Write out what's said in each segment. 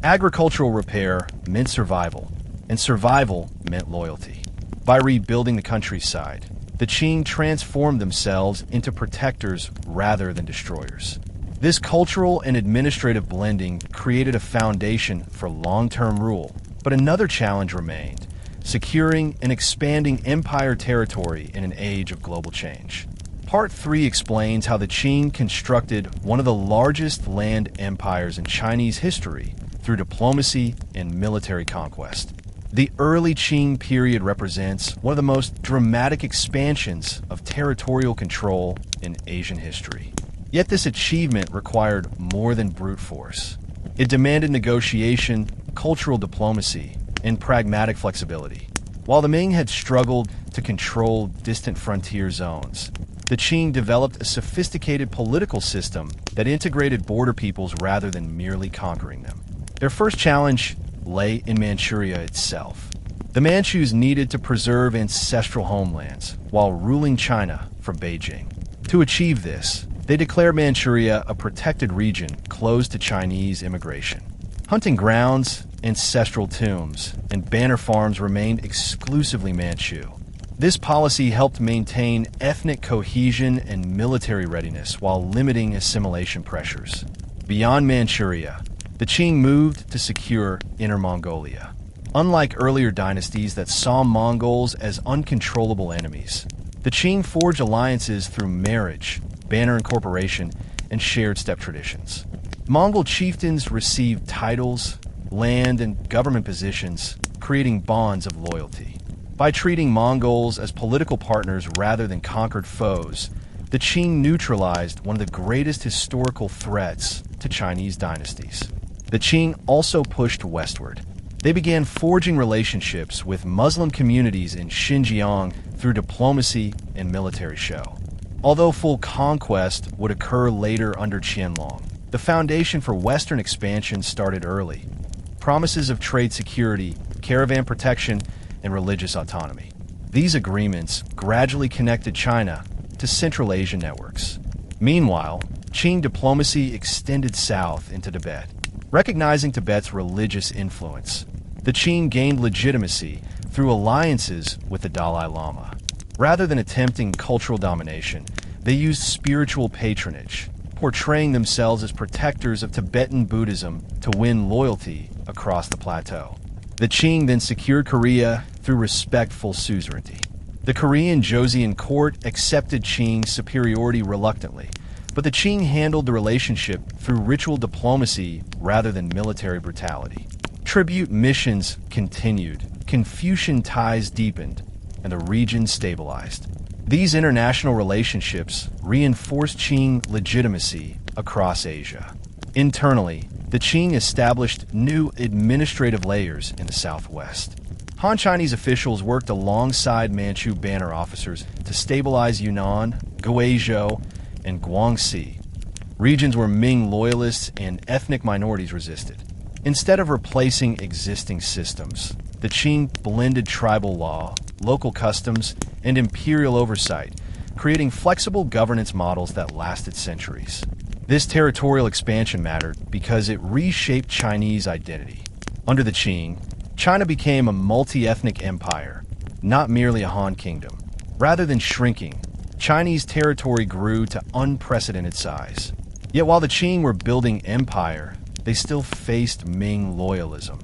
Agricultural repair meant survival, and survival meant loyalty. By rebuilding the countryside, the Qing transformed themselves into protectors rather than destroyers. This cultural and administrative blending created a foundation for long-term rule, but another challenge remained: securing and expanding empire territory in an age of global change. Part 3 explains how the Qing constructed one of the largest land empires in Chinese history through diplomacy and military conquest. The early Qing period represents one of the most dramatic expansions of territorial control in Asian history. Yet this achievement required more than brute force. It demanded negotiation, cultural diplomacy, and pragmatic flexibility. While the Ming had struggled to control distant frontier zones, the Qing developed a sophisticated political system that integrated border peoples rather than merely conquering them. Their first challenge lay in Manchuria itself. The Manchus needed to preserve ancestral homelands while ruling China from Beijing. To achieve this, they declared Manchuria a protected region closed to Chinese immigration. Hunting grounds, ancestral tombs, and banner farms remained exclusively Manchu. This policy helped maintain ethnic cohesion and military readiness while limiting assimilation pressures. Beyond Manchuria, the Qing moved to secure Inner Mongolia. Unlike earlier dynasties that saw Mongols as uncontrollable enemies, the Qing forged alliances through marriage, banner incorporation, and shared steppe traditions. Mongol chieftains received titles, land, and government positions, creating bonds of loyalty. By treating Mongols as political partners rather than conquered foes, the Qing neutralized one of the greatest historical threats to Chinese dynasties. The Qing also pushed westward. They began forging relationships with Muslim communities in Xinjiang through diplomacy and military show. Although full conquest would occur later under Qianlong, the foundation for Western expansion started early. Promises of trade security, caravan protection, and religious autonomy. These agreements gradually connected China to Central Asian networks. Meanwhile, Qing diplomacy extended south into Tibet. Recognizing Tibet's religious influence, the Qing gained legitimacy through alliances with the Dalai Lama. Rather than attempting cultural domination, they used spiritual patronage, portraying themselves as protectors of Tibetan Buddhism to win loyalty across the plateau. The Qing then secured Korea through respectful suzerainty. The Korean Joseon court accepted Qing's superiority reluctantly, but the Qing handled the relationship through ritual diplomacy rather than military brutality. Tribute missions continued, Confucian ties deepened, and the region stabilized. These international relationships reinforced Qing legitimacy across Asia. Internally, the Qing established new administrative layers in the southwest. Han Chinese officials worked alongside Manchu banner officers to stabilize Yunnan, Guizhou, and Guangxi, regions where Ming loyalists and ethnic minorities resisted. Instead of replacing existing systems, the Qing blended tribal law, local customs, and imperial oversight, creating flexible governance models that lasted centuries. This territorial expansion mattered because it reshaped Chinese identity. Under the Qing, China became a multi-ethnic empire, not merely a Han kingdom. Rather than shrinking, Chinese territory grew to unprecedented size. Yet while the Qing were building empire, they still faced Ming loyalism,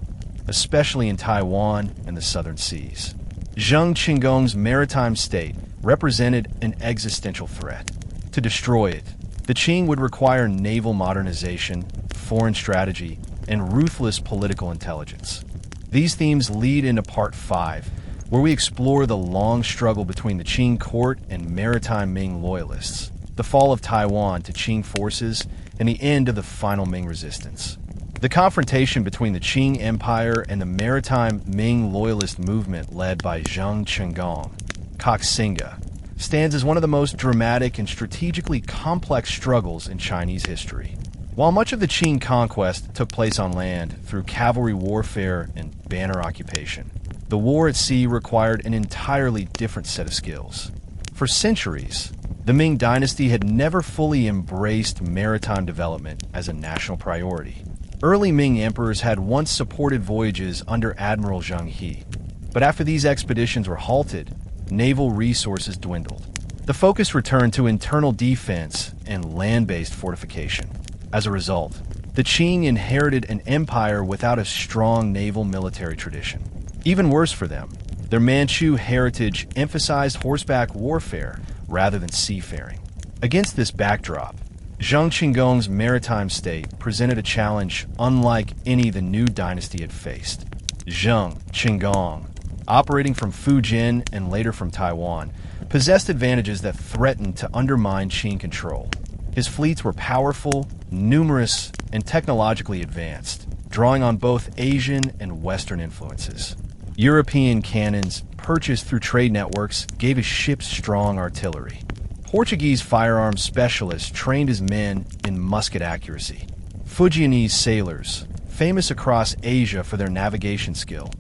especially in Taiwan and the southern seas. Zheng Qinggong's maritime state represented an existential threat. To destroy it, the Qing would require naval modernization, foreign strategy, and ruthless political intelligence. These themes lead into Part 5, where we explore the long struggle between the Qing court and maritime Ming loyalists, the fall of Taiwan to Qing forces, and the end of the final Ming resistance. The confrontation between the Qing Empire and the maritime Ming loyalist movement led by Zheng Qinggong, Kangxi, stands as one of the most dramatic and strategically complex struggles in Chinese history. While much of the Qing conquest took place on land through cavalry warfare and banner occupation, the war at sea required an entirely different set of skills. For centuries, the Ming Dynasty had never fully embraced maritime development as a national priority. Early Ming emperors had once supported voyages under Admiral Zheng He, but after these expeditions were halted, naval resources dwindled. The focus returned to internal defense and land-based fortification. As a result, the Qing inherited an empire without a strong naval military tradition. Even worse for them, their Manchu heritage emphasized horseback warfare rather than seafaring. Against this backdrop, Zheng Qinggong's maritime state presented a challenge unlike any the new dynasty had faced. Zheng Qinggong, operating from Fujian and later from Taiwan, possessed advantages that threatened to undermine Qing control. His fleets were powerful, numerous, and technologically advanced, drawing on both Asian and Western influences. European cannons, purchased through trade networks, gave his ships strong artillery. Portuguese firearms specialists trained his men in musket accuracy. Fujianese sailors, famous across Asia for their navigation skill,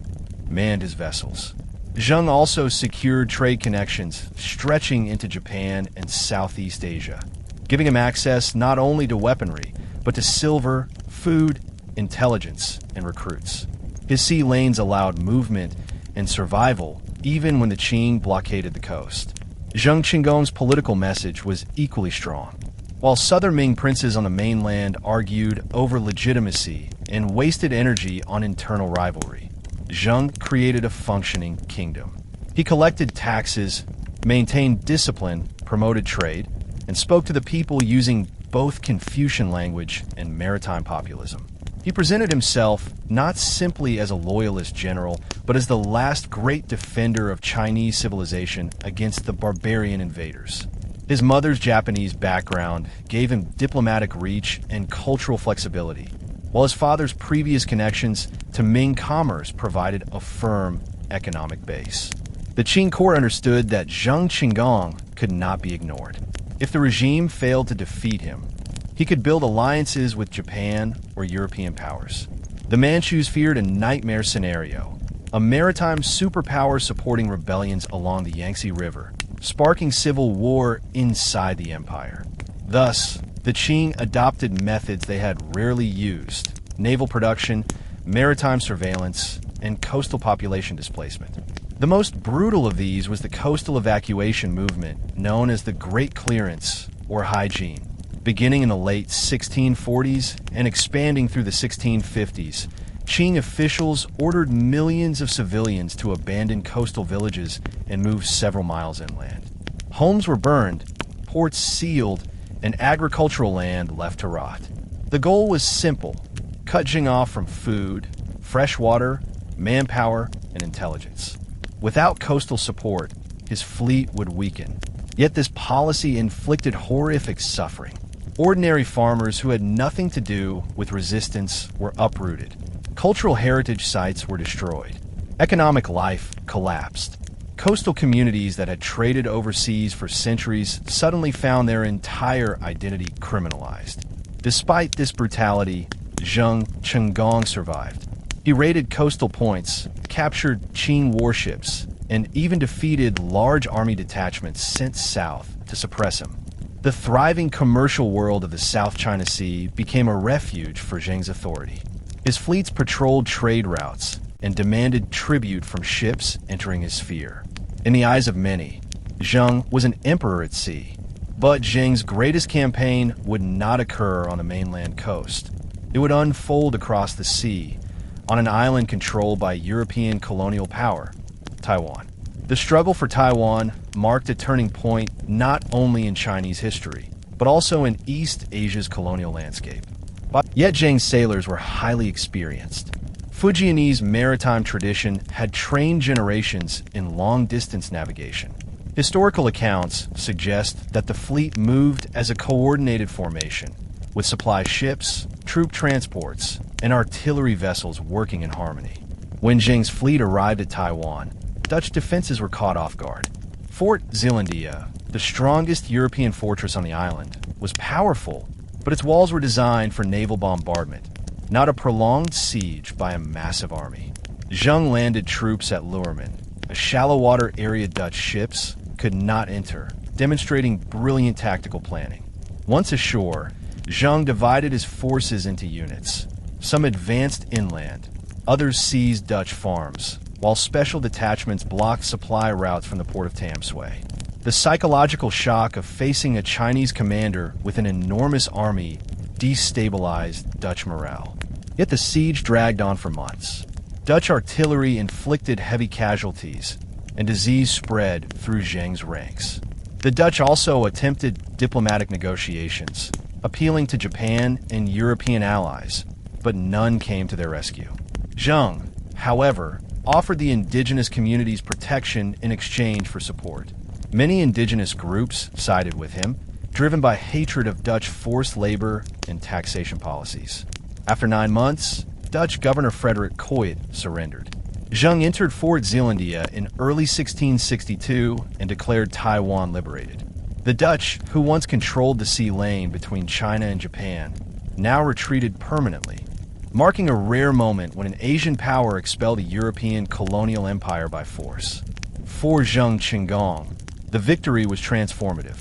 manned his vessels. Zheng also secured trade connections stretching into Japan and Southeast Asia, giving him access not only to weaponry, but to silver, food, intelligence, and recruits. His sea lanes allowed movement and survival even when the Qing blockaded the coast. Zheng Qinggong's political message was equally strong. While southern Ming princes on the mainland argued over legitimacy and wasted energy on internal rivalry, Zheng created a functioning kingdom. He collected taxes, maintained discipline, promoted trade, and spoke to the people using both Confucian language and maritime populism. He presented himself not simply as a loyalist general, but as the last great defender of Chinese civilization against the barbarian invaders. His mother's Japanese background gave him diplomatic reach and cultural flexibility, while his father's previous connections to Ming commerce provided a firm economic base. The Qing court understood that Zheng Qinggong could not be ignored. If the regime failed to defeat him, he could build alliances with Japan or European powers. The Manchus feared a nightmare scenario, a maritime superpower supporting rebellions along the Yangtze River, sparking civil war inside the empire. Thus, the Qing adopted methods they had rarely used: naval production, maritime surveillance, and coastal population displacement. The most brutal of these was the coastal evacuation movement known as the Great Clearance, or hygiene. Beginning in the late 1640s and expanding through the 1650s, Qing officials ordered millions of civilians to abandon coastal villages and move several miles inland. Homes were burned, ports sealed, and agricultural land left to rot. The goal was simple: cut Qing off from food, fresh water, manpower, and intelligence. Without coastal support, his fleet would weaken. Yet this policy inflicted horrific suffering. Ordinary farmers who had nothing to do with resistance were uprooted. Cultural heritage sites were destroyed. Economic life collapsed. Coastal communities that had traded overseas for centuries suddenly found their entire identity criminalized. Despite this brutality, Zheng Qinggong survived. He raided coastal points, captured Qing warships, and even defeated large army detachments sent south to suppress him. The thriving commercial world of the South China Sea became a refuge for Zheng's authority. His fleets patrolled trade routes and demanded tribute from ships entering his sphere. In the eyes of many, Zheng was an emperor at sea, but Zheng's greatest campaign would not occur on the mainland coast. It would unfold across the sea, on an island controlled by European colonial power, Taiwan. The struggle for Taiwan marked a turning point not only in Chinese history, but also in East Asia's colonial landscape. Yet Zheng's sailors were highly experienced. Fujianese maritime tradition had trained generations in long-distance navigation. Historical accounts suggest that the fleet moved as a coordinated formation, with supply ships, troop transports, and artillery vessels working in harmony. When Zheng's fleet arrived at Taiwan, Dutch defenses were caught off guard. Fort Zeelandia, the strongest European fortress on the island, was powerful, but its walls were designed for naval bombardment, not a prolonged siege by a massive army. Zheng landed troops at Lurmen, a shallow water area Dutch ships could not enter, demonstrating brilliant tactical planning. Once ashore, Zheng divided his forces into units, Some advanced inland, others seized Dutch farms, while special detachments blocked supply routes from the port of Tamsui. The psychological shock of facing a Chinese commander with an enormous army destabilized Dutch morale. Yet the siege dragged on for months. Dutch artillery inflicted heavy casualties, and disease spread through Zheng's ranks. The Dutch also attempted diplomatic negotiations, appealing to Japan and European allies, but none came to their rescue. Zheng, however, offered the indigenous communities protection in exchange for support. Many indigenous groups sided with him, driven by hatred of Dutch forced labor and taxation policies. After 9 months, Dutch Governor Frederik Coit surrendered. Zheng entered Fort Zeelandia in early 1662 and declared Taiwan liberated. The Dutch, who once controlled the sea lane between China and Japan, now retreated permanently, marking a rare moment when an Asian power expelled a European colonial empire by force. For Zheng Qinggong, the victory was transformative.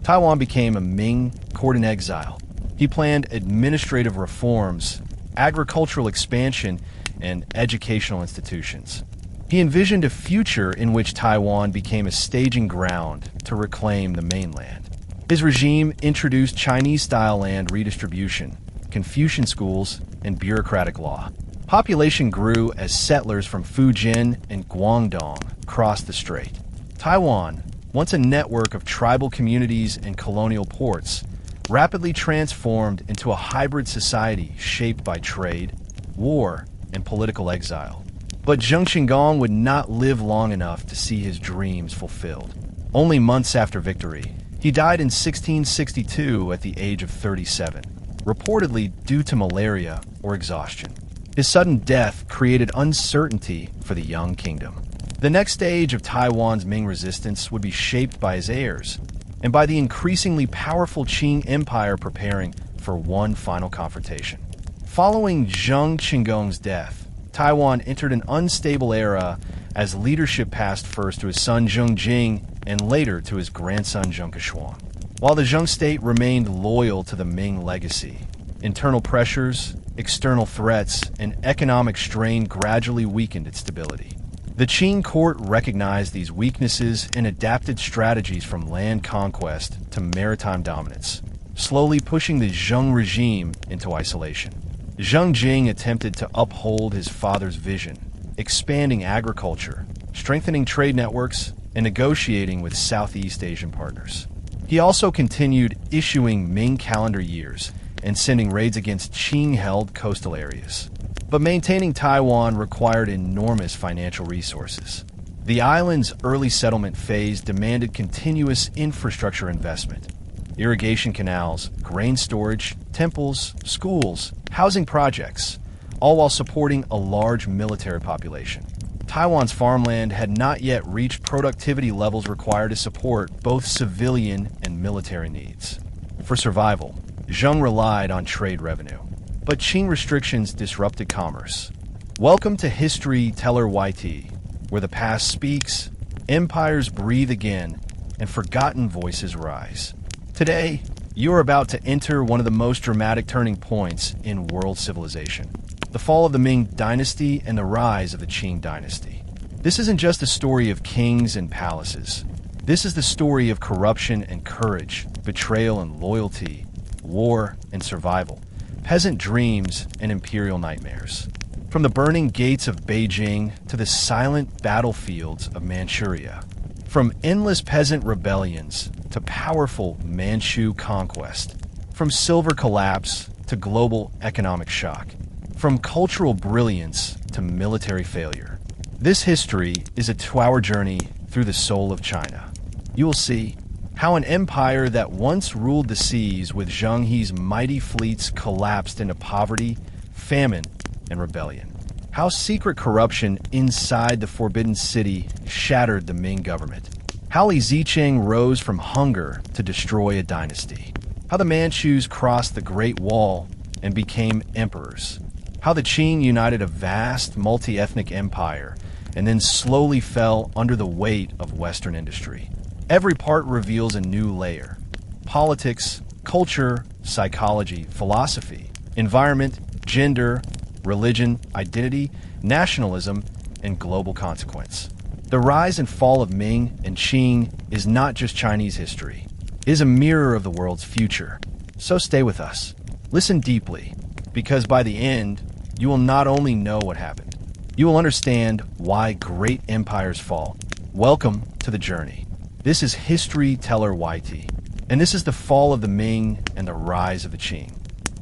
Taiwan became a Ming court in exile. He planned administrative reforms, agricultural expansion, and educational institutions. He envisioned a future in which Taiwan became a staging ground to reclaim the mainland. His regime introduced Chinese-style land redistribution, Confucian schools, and bureaucratic law. Population grew as settlers from Fujian and Guangdong crossed the strait. Taiwan, once a network of tribal communities and colonial ports, rapidly transformed into a hybrid society shaped by trade, war, and political exile. But Zheng Qinggong would not live long enough to see his dreams fulfilled. Only months after victory, he died in 1662 at the age of 37, reportedly due to malaria or exhaustion. His sudden death created uncertainty for the young kingdom. The next stage of Taiwan's Ming resistance would be shaped by his heirs, and by the increasingly powerful Qing Empire preparing for one final confrontation. Following Zheng Qinggong's death, Taiwan entered an unstable era as leadership passed first to his son Zheng Jing and later to his grandson Zheng Keshuang. While the Zheng state remained loyal to the Ming legacy, internal pressures, external threats, and economic strain gradually weakened its stability. The Qing court recognized these weaknesses and adapted strategies from land conquest to maritime dominance, slowly pushing the Zheng regime into isolation. Zheng Jing attempted to uphold his father's vision, expanding agriculture, strengthening trade networks, and negotiating with Southeast Asian partners. He also continued issuing Ming calendar years and sending raids against Qing-held coastal areas. But maintaining Taiwan required enormous financial resources. The island's early settlement phase demanded continuous infrastructure investment. Irrigation canals, grain storage, temples, schools, housing projects, all while supporting a large military population. Taiwan's farmland had not yet reached productivity levels required to support both civilian and military needs. For survival, Zheng relied on trade revenue, but Qing restrictions disrupted commerce. Welcome to History Teller YT, where the past speaks, empires breathe again, and forgotten voices rise. Today, you are about to enter one of the most dramatic turning points in world civilization: the fall of the Ming Dynasty and the rise of the Qing Dynasty. This isn't just a story of kings and palaces. This is the story of corruption and courage, betrayal and loyalty, war and survival, peasant dreams and imperial nightmares. From the burning gates of Beijing to the silent battlefields of Manchuria, from endless peasant rebellions to powerful Manchu Conquest, from silver collapse to global economic shock, from cultural brilliance to military failure. This history is a 2-hour journey through the soul of China. You will see how an empire that once ruled the seas with Zheng He's mighty fleets collapsed into poverty, famine, and rebellion. How secret corruption inside the Forbidden City shattered the Ming government. How Li Zicheng rose from hunger to destroy a dynasty. How the Manchus crossed the Great Wall and became emperors. How the Qing united a vast multi-ethnic empire and then slowly fell under the weight of Western industry. Every part reveals a new layer: politics, culture, psychology, philosophy, environment, gender, religion, identity, nationalism, and global consequence. The rise and fall of Ming and Qing is not just Chinese history. It is a mirror of the world's future. So stay with us. Listen deeply, because by the end, you will not only know what happened, you will understand why great empires fall. Welcome to the journey. This is History Teller YT, and this is the fall of the Ming and the rise of the Qing.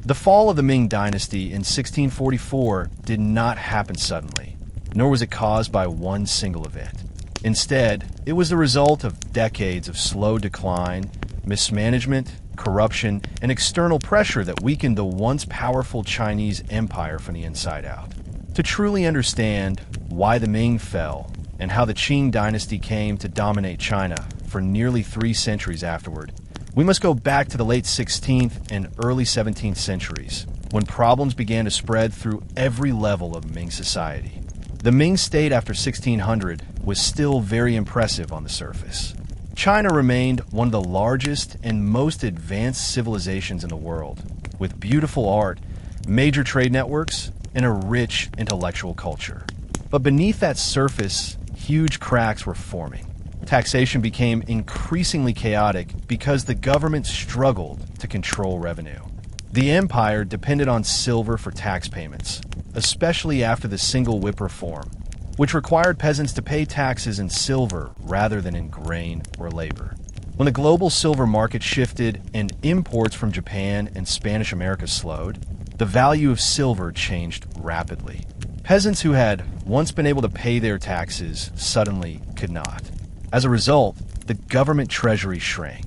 The fall of the Ming Dynasty in 1644 did not happen suddenly, nor was it caused by one single event. Instead, it was the result of decades of slow decline, mismanagement, corruption, and external pressure that weakened the once powerful Chinese empire from the inside out. To truly understand why the Ming fell and how the Qing dynasty came to dominate China for nearly 3 centuries afterward, we must go back to the late 16th and early 17th centuries, when problems began to spread through every level of Ming society. The Ming state after 1600 was still very impressive on the surface. China remained one of the largest and most advanced civilizations in the world, with beautiful art, major trade networks, and a rich intellectual culture. But beneath that surface, huge cracks were forming. Taxation became increasingly chaotic because the government struggled to control revenue. The empire depended on silver for tax payments, especially after the single whip reform, which required peasants to pay taxes in silver rather than in grain or labor. When the global silver market shifted and imports from Japan and Spanish America slowed, the value of silver changed rapidly. Peasants who had once been able to pay their taxes suddenly could not. As a result, the government treasury shrank.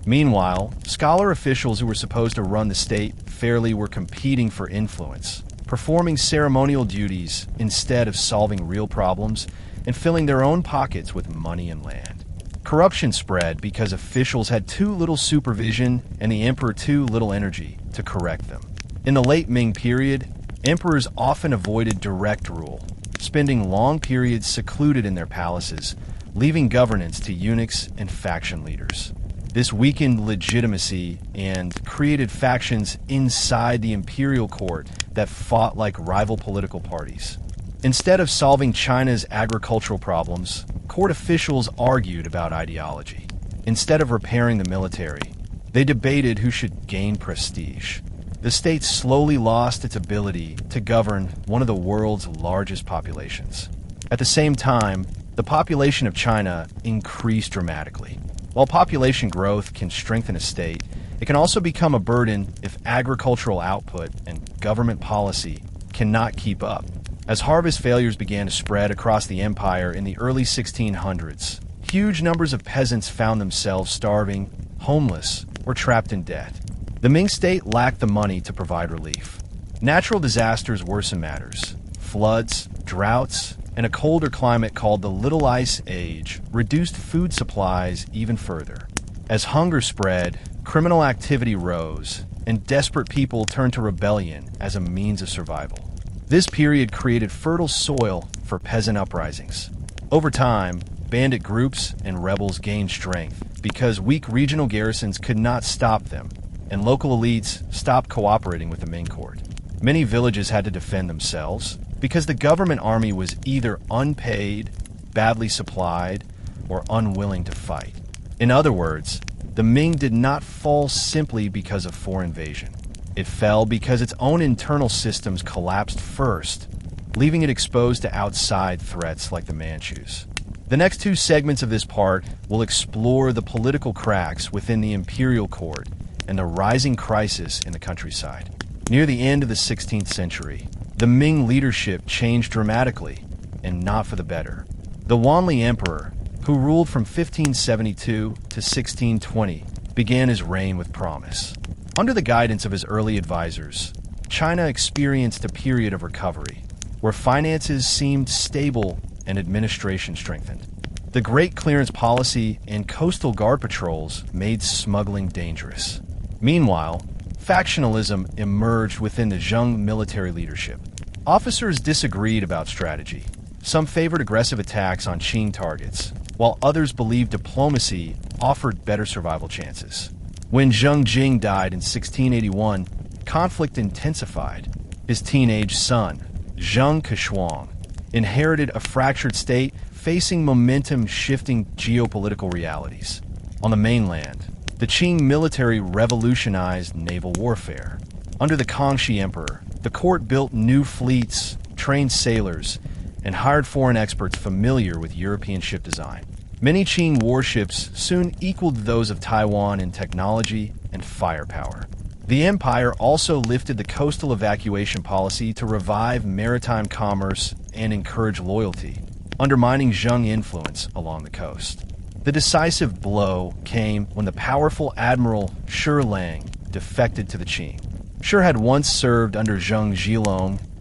Meanwhile, scholar officials who were supposed to run the state fairly were competing for influence, performing ceremonial duties instead of solving real problems and filling their own pockets with money and land. Corruption spread because officials had too little supervision and the emperor too little energy to correct them. In the late Ming period, emperors often avoided direct rule, spending long periods secluded in their palaces, leaving governance to eunuchs and faction leaders. This weakened legitimacy and created factions inside the imperial court that fought like rival political parties. Instead of solving China's agricultural problems, court officials argued about ideology. Instead of repairing the military, they debated who should gain prestige. The state slowly lost its ability to govern one of the world's largest populations. At the same time, the population of China increased dramatically. While population growth can strengthen a state, it can also become a burden if agricultural output and government policy cannot keep up. As harvest failures began to spread across the empire in the early 1600s, huge numbers of peasants found themselves starving, homeless, or trapped in debt. The Ming state lacked the money to provide relief. Natural disasters worsened matters. Floods, droughts, and a colder climate called the Little Ice Age reduced food supplies even further. As hunger spread, criminal activity rose, and desperate people turned to rebellion as a means of survival. This period created fertile soil for peasant uprisings. Over time, bandit groups and rebels gained strength because weak regional garrisons could not stop them, and local elites stopped cooperating with the Ming court. Many villages had to defend themselves because the government army was either unpaid, badly supplied, or unwilling to fight. In other words, the Ming did not fall simply because of foreign invasion. It fell because its own internal systems collapsed first, leaving it exposed to outside threats like the Manchus. The next 2 segments of this part will explore the political cracks within the imperial court and the rising crisis in the countryside. Near the end of the 16th century, the Ming leadership changed dramatically, and not for the better. The Wanli Emperor, who ruled from 1572 to 1620, began his reign with promise. Under the guidance of his early advisors, China experienced a period of recovery, where finances seemed stable and administration strengthened. The Great Clearance Policy and coastal guard patrols made smuggling dangerous. Meanwhile, factionalism emerged within the Zheng military leadership. Officers disagreed about strategy. Some favored aggressive attacks on Qing targets, while others believed diplomacy offered better survival chances. When Zheng Jing died in 1681, conflict intensified. His teenage son, Zheng He, inherited a fractured state facing momentum-shifting geopolitical realities. On the mainland, the Qing military revolutionized naval warfare. Under the Kangxi Emperor, the court built new fleets, trained sailors, and hired foreign experts familiar with European ship design. Many Qing warships soon equaled those of Taiwan in technology and firepower. The empire also lifted the coastal evacuation policy to revive maritime commerce and encourage loyalty, undermining Zheng influence along the coast. The decisive blow came when the powerful Admiral Shi Lang defected to the Qing. Shi had once served under Zheng He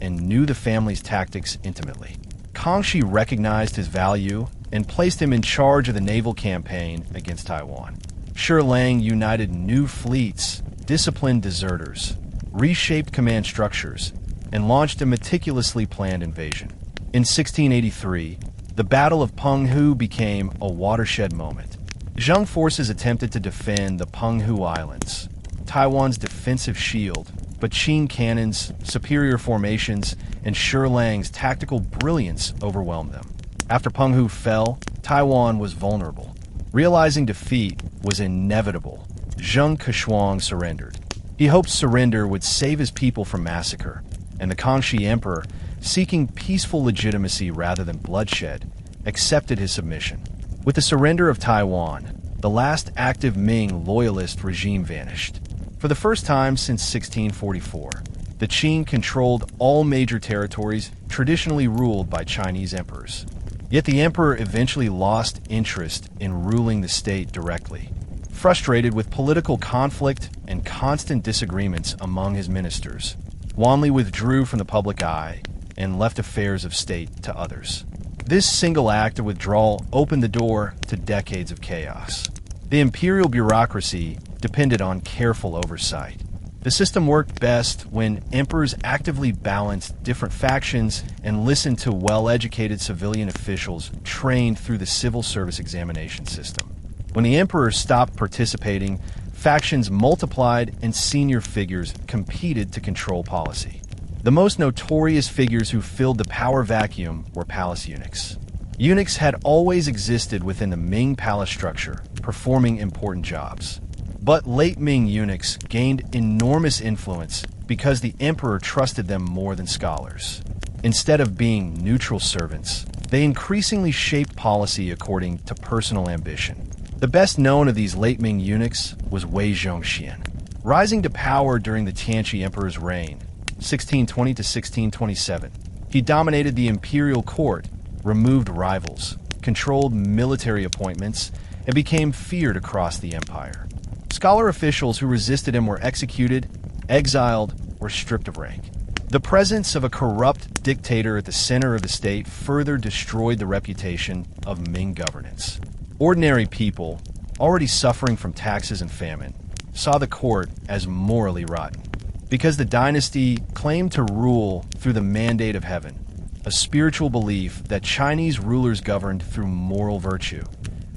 and knew the family's tactics intimately. Kangxi recognized his value and placed him in charge of the naval campaign against Taiwan. Shi Lang united new fleets, disciplined deserters, reshaped command structures, and launched a meticulously planned invasion. In 1683, the Battle of Penghu became a watershed moment. Zheng forces attempted to defend the Penghu Islands, Taiwan's defensive shield, but Qing cannons, superior formations, and Shi Lang's tactical brilliance overwhelmed them. After Penghu fell, Taiwan was vulnerable. Realizing defeat was inevitable, Zheng He surrendered. He hoped surrender would save his people from massacre, and the Kangxi Emperor, seeking peaceful legitimacy rather than bloodshed, accepted his submission. With the surrender of Taiwan, the last active Ming loyalist regime vanished. For the first time since 1644, the Qing controlled all major territories traditionally ruled by Chinese emperors. Yet the emperor eventually lost interest in ruling the state directly. Frustrated with political conflict and constant disagreements among his ministers, Wanli withdrew from the public eye and left affairs of state to others. This single act of withdrawal opened the door to decades of chaos. The imperial bureaucracy depended on careful oversight. The system worked best when emperors actively balanced different factions and listened to well-educated civilian officials trained through the civil service examination system. When the emperor stopped participating, factions multiplied and senior figures competed to control policy. The most notorious figures who filled the power vacuum were palace eunuchs. Eunuchs had always existed within the Ming palace structure, performing important jobs. But late Ming eunuchs gained enormous influence because the emperor trusted them more than scholars. Instead of being neutral servants, they increasingly shaped policy according to personal ambition. The best known of these late Ming eunuchs was Wei Zhongxian. Rising to power during the Tianqi Emperor's reign, 1620 to 1627, he dominated the imperial court, removed rivals, controlled military appointments, and became feared across the empire. Scholar officials who resisted him were executed, exiled, or stripped of rank. The presence of a corrupt dictator at the center of the state further destroyed the reputation of Ming governance. Ordinary people, already suffering from taxes and famine, saw the court as morally rotten. Because the dynasty claimed to rule through the mandate of heaven, a spiritual belief that Chinese rulers governed through moral virtue.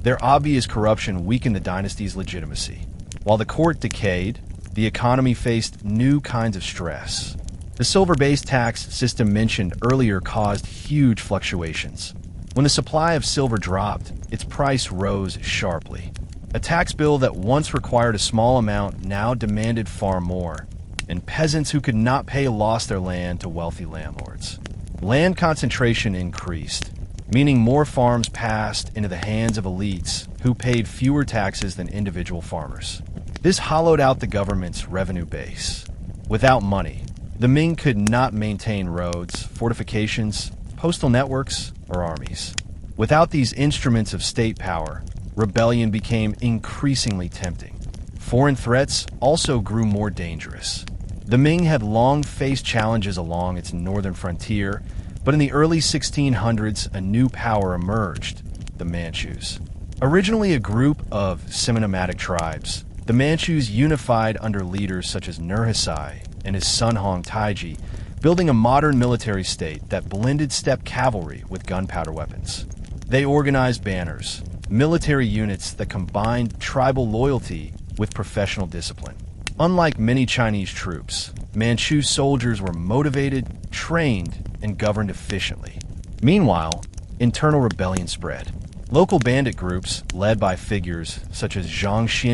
Their obvious corruption weakened the dynasty's legitimacy. While the court decayed, the economy faced new kinds of stress. The silver-based tax system mentioned earlier caused huge fluctuations. When the supply of silver dropped, its price rose sharply. A tax bill that once required a small amount now demanded far more, and peasants who could not pay lost their land to wealthy landlords. Land concentration increased, meaning more farms passed into the hands of elites who paid fewer taxes than individual farmers. This hollowed out the government's revenue base. Without money, the Ming could not maintain roads, fortifications, postal networks, or armies. Without these instruments of state power, rebellion became increasingly tempting. Foreign threats also grew more dangerous. The Ming had long faced challenges along its northern frontier, but in the early 1600s, a new power emerged, the Manchus. Originally a group of semi-nomadic tribes, the Manchus unified under leaders such as Nurhaci and his son Hong Taiji, building a modern military state that blended steppe cavalry with gunpowder weapons. They organized banners, military units that combined tribal loyalty with professional discipline. Unlike many Chinese troops, Manchu soldiers were motivated, trained, and governed efficiently. Meanwhile, internal rebellion spread. Local bandit groups, led by figures such as Zhang He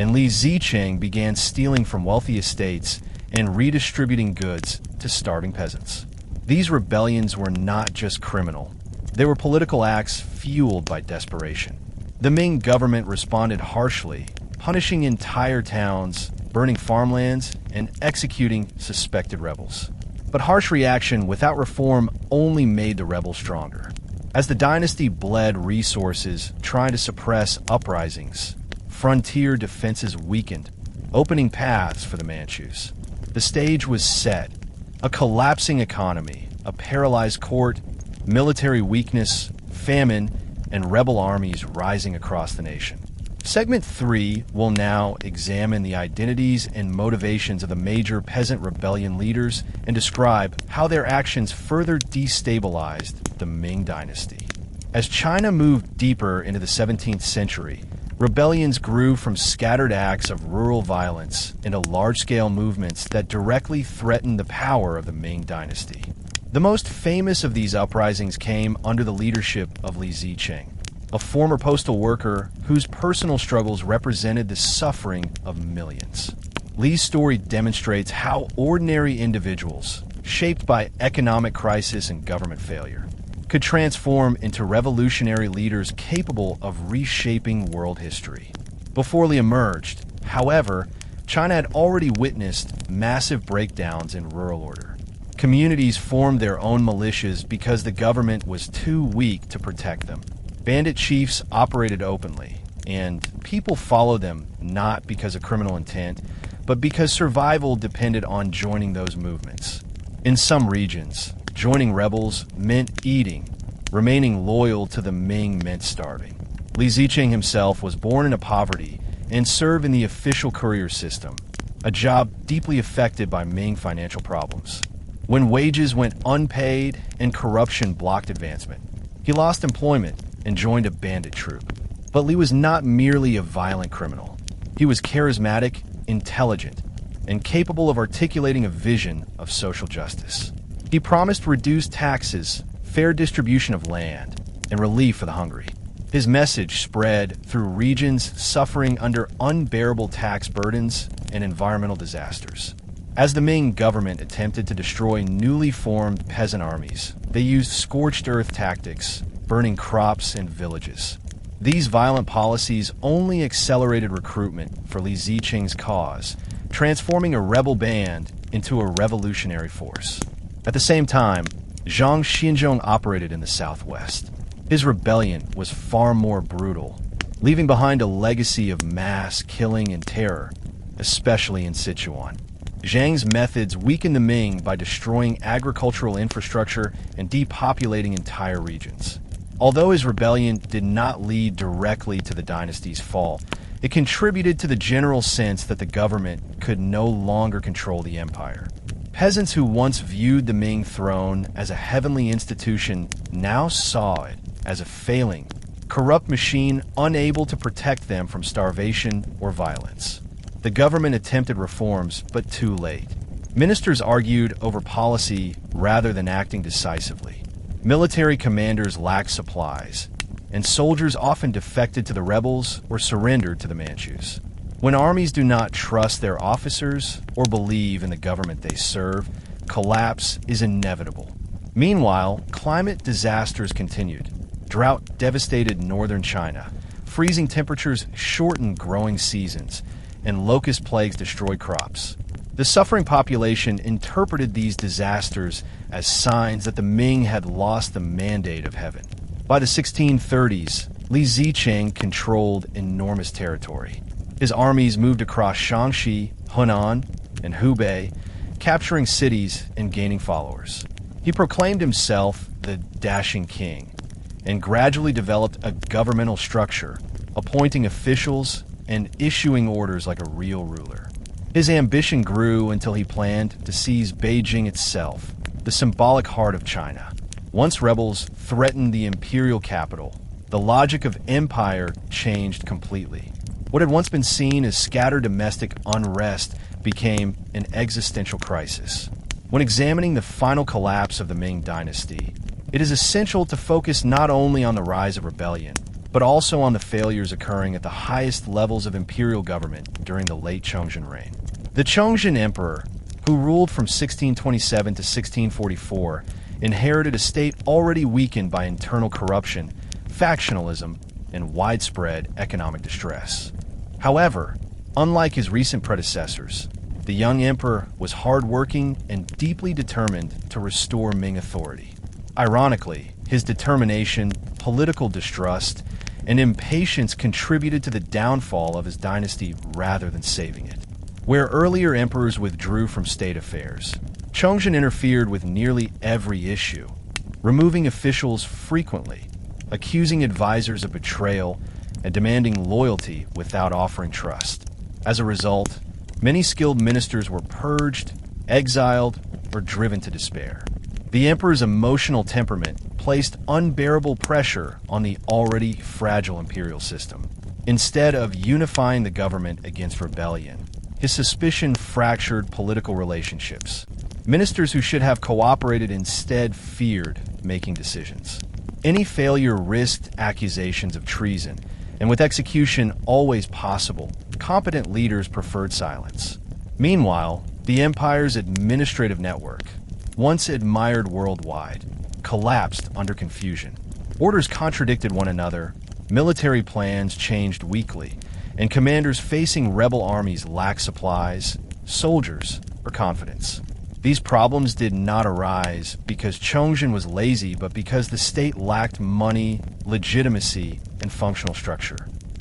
and Li Zicheng, began stealing from wealthy estates and redistributing goods to starving peasants. These rebellions were not just criminal. They were political acts fueled by desperation. The Ming government responded harshly, punishing entire towns, burning farmlands, and executing suspected rebels. But harsh reaction without reform only made the rebels stronger. As the dynasty bled resources trying to suppress uprisings, frontier defenses weakened, opening paths for the Manchus. The stage was set. A collapsing economy, a paralyzed court, military weakness, famine, and rebel armies rising across the nation. Segment 3 will now examine the identities and motivations of the major peasant rebellion leaders and describe how their actions further destabilized the Ming Dynasty. As China moved deeper into the 17th century, rebellions grew from scattered acts of rural violence into large-scale movements that directly threatened the power of the Ming Dynasty. The most famous of these uprisings came under the leadership of Li Zicheng, a former postal worker whose personal struggles represented the suffering of millions. Li's story demonstrates how ordinary individuals, shaped by economic crisis and government failure, could transform into revolutionary leaders capable of reshaping world history. Before Li emerged, however, China had already witnessed massive breakdowns in rural order. Communities formed their own militias because the government was too weak to protect them. Bandit chiefs operated openly, and people followed them not because of criminal intent, but because survival depended on joining those movements. In some regions, joining rebels meant eating. Remaining loyal to the Ming meant starving. Li Zicheng himself was born into poverty and served in the official courier system, a job deeply affected by Ming financial problems. When wages went unpaid and corruption blocked advancement, he lost employment and joined a bandit troop. But Li was not merely a violent criminal. He was charismatic, intelligent, and capable of articulating a vision of social justice. He promised reduced taxes, fair distribution of land, and relief for the hungry. His message spread through regions suffering under unbearable tax burdens and environmental disasters. As the Ming government attempted to destroy newly formed peasant armies, they used scorched earth tactics, burning crops and villages. These violent policies only accelerated recruitment for Li Zicheng's cause, transforming a rebel band into a revolutionary force. At the same time, Zhang He operated in the southwest. His rebellion was far more brutal, leaving behind a legacy of mass killing and terror, especially in Sichuan. Zhang's methods weakened the Ming by destroying agricultural infrastructure and depopulating entire regions. Although his rebellion did not lead directly to the dynasty's fall, it contributed to the general sense that the government could no longer control the empire. Peasants who once viewed the Ming throne as a heavenly institution now saw it as a failing, corrupt machine unable to protect them from starvation or violence. The government attempted reforms, but too late. Ministers argued over policy rather than acting decisively. Military commanders lacked supplies, and soldiers often defected to the rebels or surrendered to the Manchus. When armies do not trust their officers or believe in the government they serve, collapse is inevitable. Meanwhile, climate disasters continued. Drought devastated northern China, freezing temperatures shortened growing seasons, and locust plagues destroyed crops. The suffering population interpreted these disasters as signs that the Ming had lost the mandate of heaven. By the 1630s, Li Zicheng controlled enormous territory. His armies moved across Shaanxi, Hunan, and Hubei, capturing cities and gaining followers. He proclaimed himself the dashing king and gradually developed a governmental structure, appointing officials and issuing orders like a real ruler. His ambition grew until he planned to seize Beijing itself, the symbolic heart of China. Once rebels threatened the imperial capital, the logic of empire changed completely. What had once been seen as scattered domestic unrest became an existential crisis. When examining the final collapse of the Ming Dynasty, it is essential to focus not only on the rise of rebellion, but also on the failures occurring at the highest levels of imperial government during the late Chongzhen reign. The Chongzhen emperor, who ruled from 1627 to 1644, inherited a state already weakened by internal corruption, factionalism, and widespread economic distress. However, unlike his recent predecessors, the young emperor was hardworking and deeply determined to restore Ming authority. Ironically, his determination, political distrust, and impatience contributed to the downfall of his dynasty rather than saving it. Where earlier emperors withdrew from state affairs, Chongzhen interfered with nearly every issue, removing officials frequently, accusing advisors of betrayal, and demanding loyalty without offering trust. As a result, many skilled ministers were purged, exiled, or driven to despair. The emperor's emotional temperament placed unbearable pressure on the already fragile imperial system. Instead of unifying the government against rebellion, his suspicion fractured political relationships. Ministers who should have cooperated instead feared making decisions. Any failure risked accusations of treason, and with execution always possible, competent leaders preferred silence. Meanwhile, the empire's administrative network, once admired worldwide, collapsed under confusion. Orders contradicted one another, military plans changed weekly, and commanders facing rebel armies lacked supplies, soldiers, or confidence. These problems did not arise because Chongzhen was lazy, but because the state lacked money, legitimacy, and functional structure.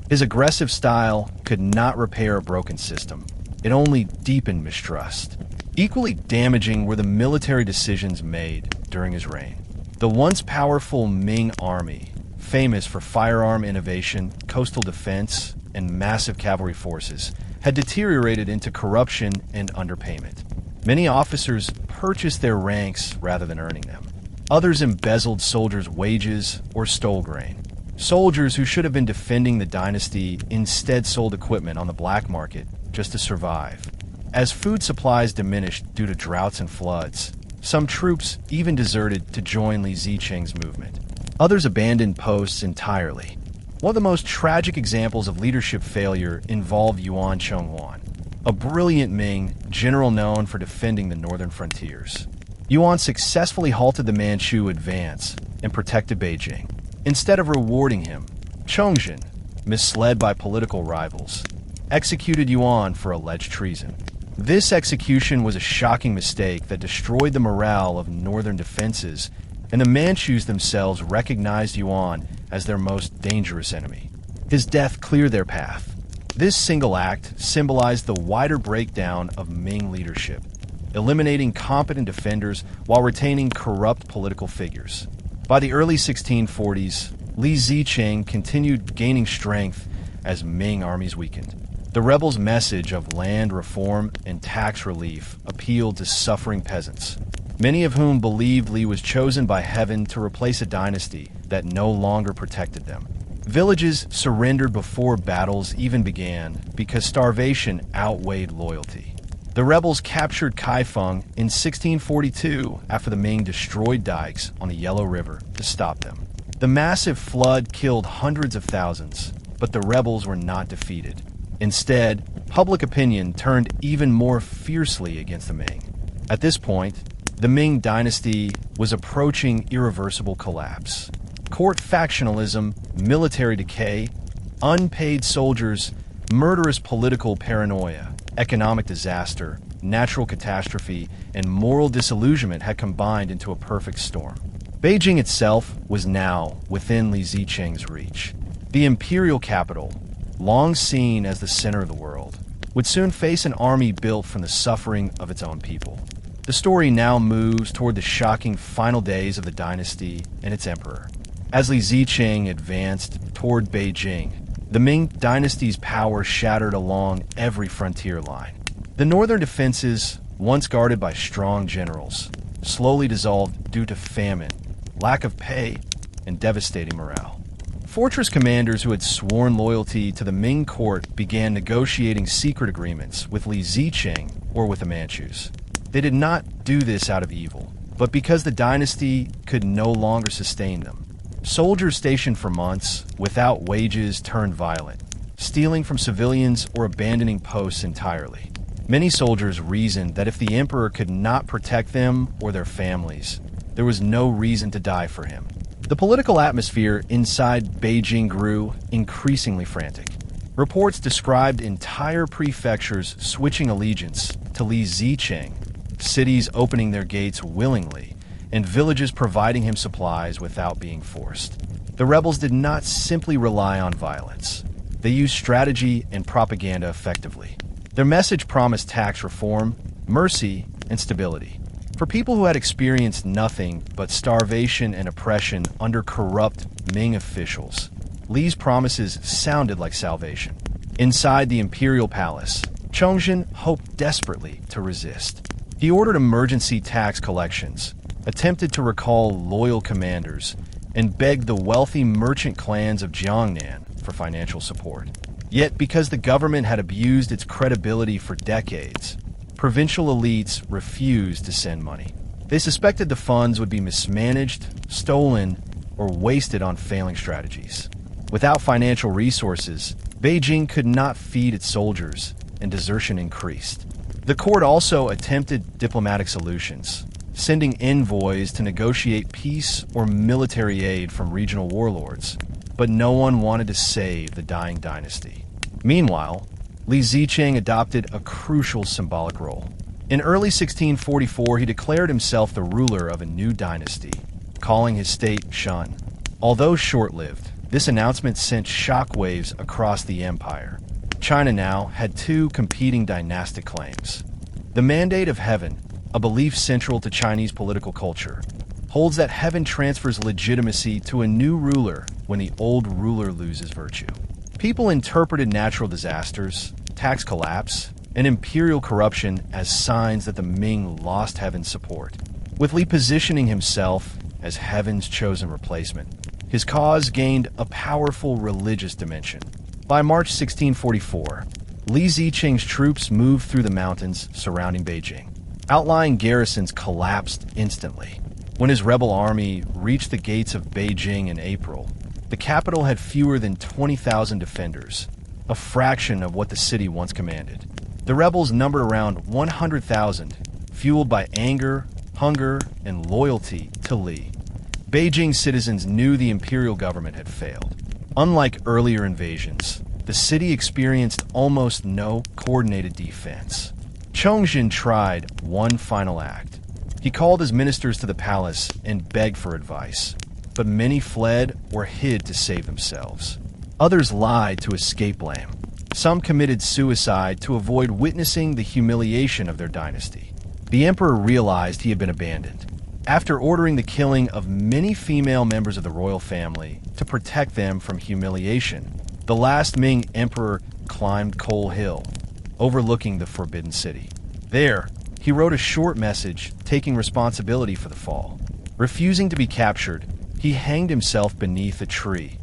His aggressive style could not repair a broken system. It only deepened mistrust. Equally damaging were the military decisions made during his reign. The once powerful Ming army, famous for firearm innovation, coastal defense, and massive cavalry forces, had deteriorated into corruption and underpayment. Many officers purchased their ranks rather than earning them. Others embezzled soldiers' wages or stole grain. Soldiers who should have been defending the dynasty instead sold equipment on the black market just to survive. As food supplies diminished due to droughts and floods, some troops even deserted to join Li Zicheng's movement. Others abandoned posts entirely. One of the most tragic examples of leadership failure involved Yuan, a brilliant Ming general known for defending the northern frontiers. Yuan successfully halted the Manchu advance and protected Beijing. Instead of rewarding him, Chongzhen, misled by political rivals, executed Yuan for alleged treason. This execution was a shocking mistake that destroyed the morale of northern defenses, and the Manchus themselves recognized Yuan as their most dangerous enemy. His death cleared their path. This single act symbolized the wider breakdown of Ming leadership, eliminating competent defenders while retaining corrupt political figures. By the early 1640s, Li Zicheng continued gaining strength as Ming armies weakened. The rebels' message of land reform and tax relief appealed to suffering peasants, many of whom believed Li was chosen by heaven to replace a dynasty that no longer protected them. Villages surrendered before battles even began because starvation outweighed loyalty. The rebels captured Kaifeng in 1642 after the Ming destroyed dikes on the Yellow River to stop them. The massive flood killed hundreds of thousands, but the rebels were not defeated. Instead, public opinion turned even more fiercely against the Ming. At this point, the Ming Dynasty was approaching irreversible collapse. Court factionalism, military decay, unpaid soldiers, murderous political paranoia, economic disaster, natural catastrophe, and moral disillusionment had combined into a perfect storm. Beijing itself was now within Li Zicheng's reach. The imperial capital, long seen as the center of the world, would soon face an army built from the suffering of its own people. The story now moves toward the shocking final days of the dynasty and its emperor. As Li Zicheng advanced toward Beijing, the Ming Dynasty's power shattered along every frontier line. The northern defenses, once guarded by strong generals, slowly dissolved due to famine, lack of pay, and devastating morale. Fortress commanders who had sworn loyalty to the Ming court began negotiating secret agreements with Li Zicheng or with the Manchus. They did not do this out of evil, but because the dynasty could no longer sustain them. Soldiers stationed for months, without wages, turned violent, stealing from civilians or abandoning posts entirely. Many soldiers reasoned that if the emperor could not protect them or their families, there was no reason to die for him. The political atmosphere inside Beijing grew increasingly frantic. Reports described entire prefectures switching allegiance to Li Zicheng, cities opening their gates willingly, and villages providing him supplies without being forced. The rebels did not simply rely on violence. They used strategy and propaganda effectively. Their message promised tax reform, mercy, and stability. For people who had experienced nothing but starvation and oppression under corrupt Ming officials, Li's promises sounded like salvation. Inside the imperial palace, Chongzhen hoped desperately to resist. He ordered emergency tax collections, attempted to recall loyal commanders, and begged the wealthy merchant clans of Jiangnan for financial support. Yet, because the government had abused its credibility for decades, provincial elites refused to send money. They suspected the funds would be mismanaged, stolen, or wasted on failing strategies. Without financial resources, Beijing could not feed its soldiers, and desertion increased. The court also attempted diplomatic solutions, sending envoys to negotiate peace or military aid from regional warlords, but no one wanted to save the dying dynasty. Meanwhile, Li Zicheng adopted a crucial symbolic role. In early 1644, he declared himself the ruler of a new dynasty, calling his state Shun. Although short-lived, this announcement sent shockwaves across the empire. China now had two competing dynastic claims. The Mandate of Heaven, a belief central to Chinese political culture, holds that heaven transfers legitimacy to a new ruler when the old ruler loses virtue. People interpreted natural disasters, tax collapse, and imperial corruption as signs that the Ming lost heaven's support. With Li positioning himself as heaven's chosen replacement, his cause gained a powerful religious dimension. By March 1644, Li Zicheng's troops moved through the mountains surrounding Beijing. Outlying garrisons collapsed instantly. When his rebel army reached the gates of Beijing in April, the capital had fewer than 20,000 defenders, a fraction of what the city once commanded. The rebels numbered around 100,000, fueled by anger, hunger, and loyalty to Li. Beijing citizens knew the imperial government had failed. Unlike earlier invasions, the city experienced almost no coordinated defense. Chongzhen tried one final act. He called his ministers to the palace and begged for advice, but many fled or hid to save themselves. Others lied to escape blame. Some committed suicide to avoid witnessing the humiliation of their dynasty. The emperor realized he had been abandoned. After ordering the killing of many female members of the royal family to protect them from humiliation, the last Ming emperor climbed Coal Hill, overlooking the Forbidden City. There, he wrote a short message taking responsibility for the fall. Refusing to be captured, he hanged himself beneath a tree,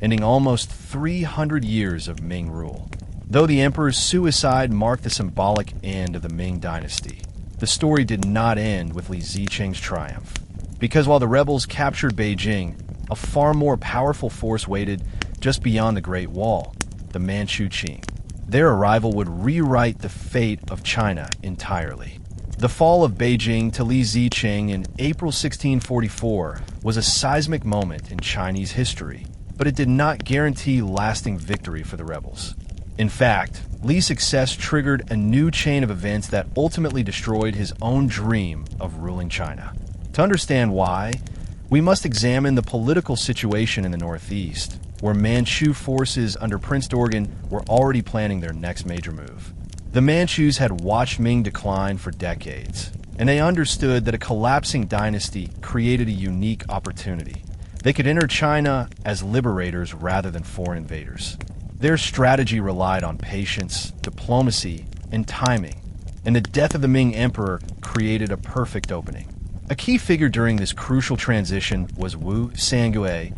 ending almost 300 years of Ming rule. Though the emperor's suicide marked the symbolic end of the Ming Dynasty, the story did not end with Li Zicheng's triumph. Because while the rebels captured Beijing, a far more powerful force waited just beyond the Great Wall, the Manchu Qing. Their arrival would rewrite the fate of China entirely. The fall of Beijing to Li Zicheng in April 1644 was a seismic moment in Chinese history, but it did not guarantee lasting victory for the rebels. In fact, Li's success triggered a new chain of events that ultimately destroyed his own dream of ruling China. To understand why, we must examine the political situation in the northeast, where Manchu forces under Prince Dorgan were already planning their next major move. The Manchus had watched Ming decline for decades, and they understood that a collapsing dynasty created a unique opportunity. They could enter China as liberators rather than foreign invaders. Their strategy relied on patience, diplomacy, and timing, and the death of the Ming emperor created a perfect opening. A key figure during this crucial transition was Wu Sangue,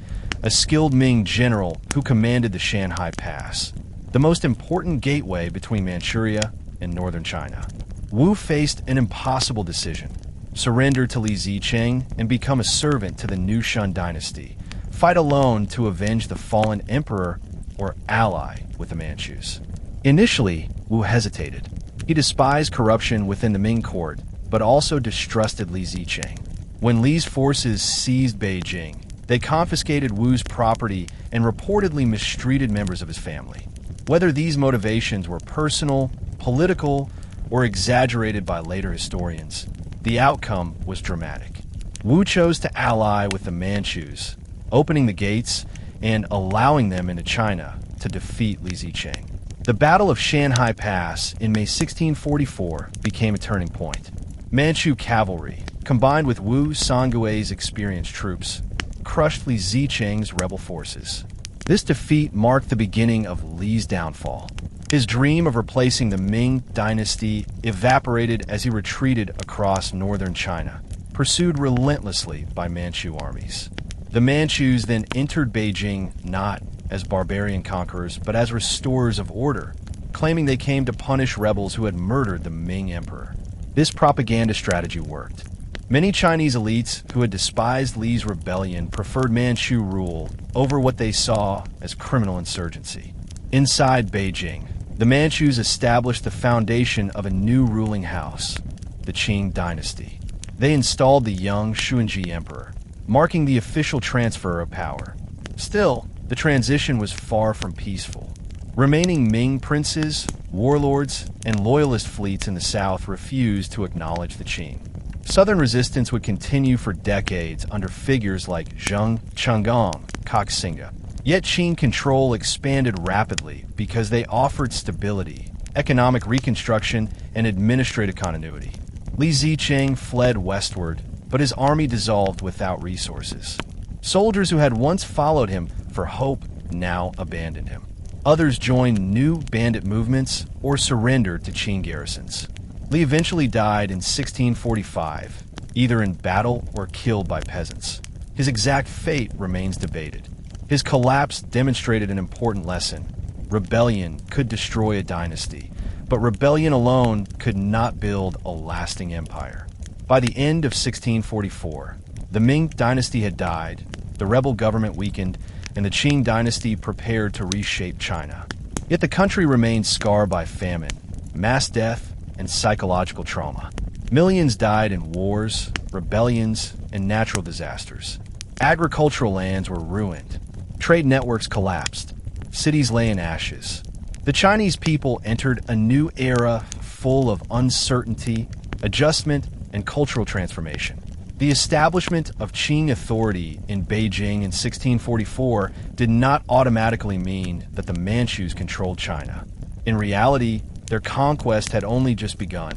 a skilled Ming general who commanded the Shanhai Pass, the most important gateway between Manchuria and northern China. Wu faced an impossible decision: surrender to Li Zicheng and become a servant to the new Shun dynasty, fight alone to avenge the fallen emperor, or ally with the Manchus. Initially, Wu hesitated. He despised corruption within the Ming court, but also distrusted Li Zicheng. When Li's forces seized Beijing, they confiscated Wu's property and reportedly mistreated members of his family. Whether these motivations were personal, political, or exaggerated by later historians, the outcome was dramatic. Wu chose to ally with the Manchus, opening the gates and allowing them into China to defeat Li Zicheng. The Battle of Shanhai Pass in May 1644 became a turning point. Manchu cavalry, combined with Wu Sangui's experienced troops, crushed Li Zicheng's rebel forces. This defeat marked the beginning of Li's downfall. His dream of replacing the Ming Dynasty evaporated as he retreated across northern China, pursued relentlessly by Manchu armies. The Manchus then entered Beijing not as barbarian conquerors, but as restorers of order, claiming they came to punish rebels who had murdered the Ming emperor. This propaganda strategy worked. Many Chinese elites who had despised Li's rebellion preferred Manchu rule over what they saw as criminal insurgency. Inside Beijing, the Manchus established the foundation of a new ruling house, the Qing dynasty. They installed the young Xuanji emperor, marking the official transfer of power. Still, the transition was far from peaceful. Remaining Ming princes, warlords, and loyalist fleets in the south refused to acknowledge the Qing. Southern resistance would continue for decades under figures like Zheng He. Yet Qing control expanded rapidly because they offered stability, economic reconstruction, and administrative continuity. Li Zicheng fled westward, but his army dissolved without resources. Soldiers who had once followed him for hope now abandoned him. Others joined new bandit movements or surrendered to Qing garrisons. Li eventually died in 1645, either in battle or killed by peasants. His exact fate remains debated. His collapse demonstrated an important lesson. Rebellion could destroy a dynasty, but rebellion alone could not build a lasting empire. By the end of 1644, the Ming Dynasty had died, the rebel government weakened, and the Qing Dynasty prepared to reshape China. Yet the country remained scarred by famine, mass death, and psychological trauma. Millions died in wars, rebellions, and natural disasters. Agricultural lands were ruined. Trade networks collapsed. Cities lay in ashes. The Chinese people entered a new era full of uncertainty, adjustment, and cultural transformation. The establishment of Qing authority in Beijing in 1644 did not automatically mean that the Manchus controlled China. In reality, their conquest had only just begun.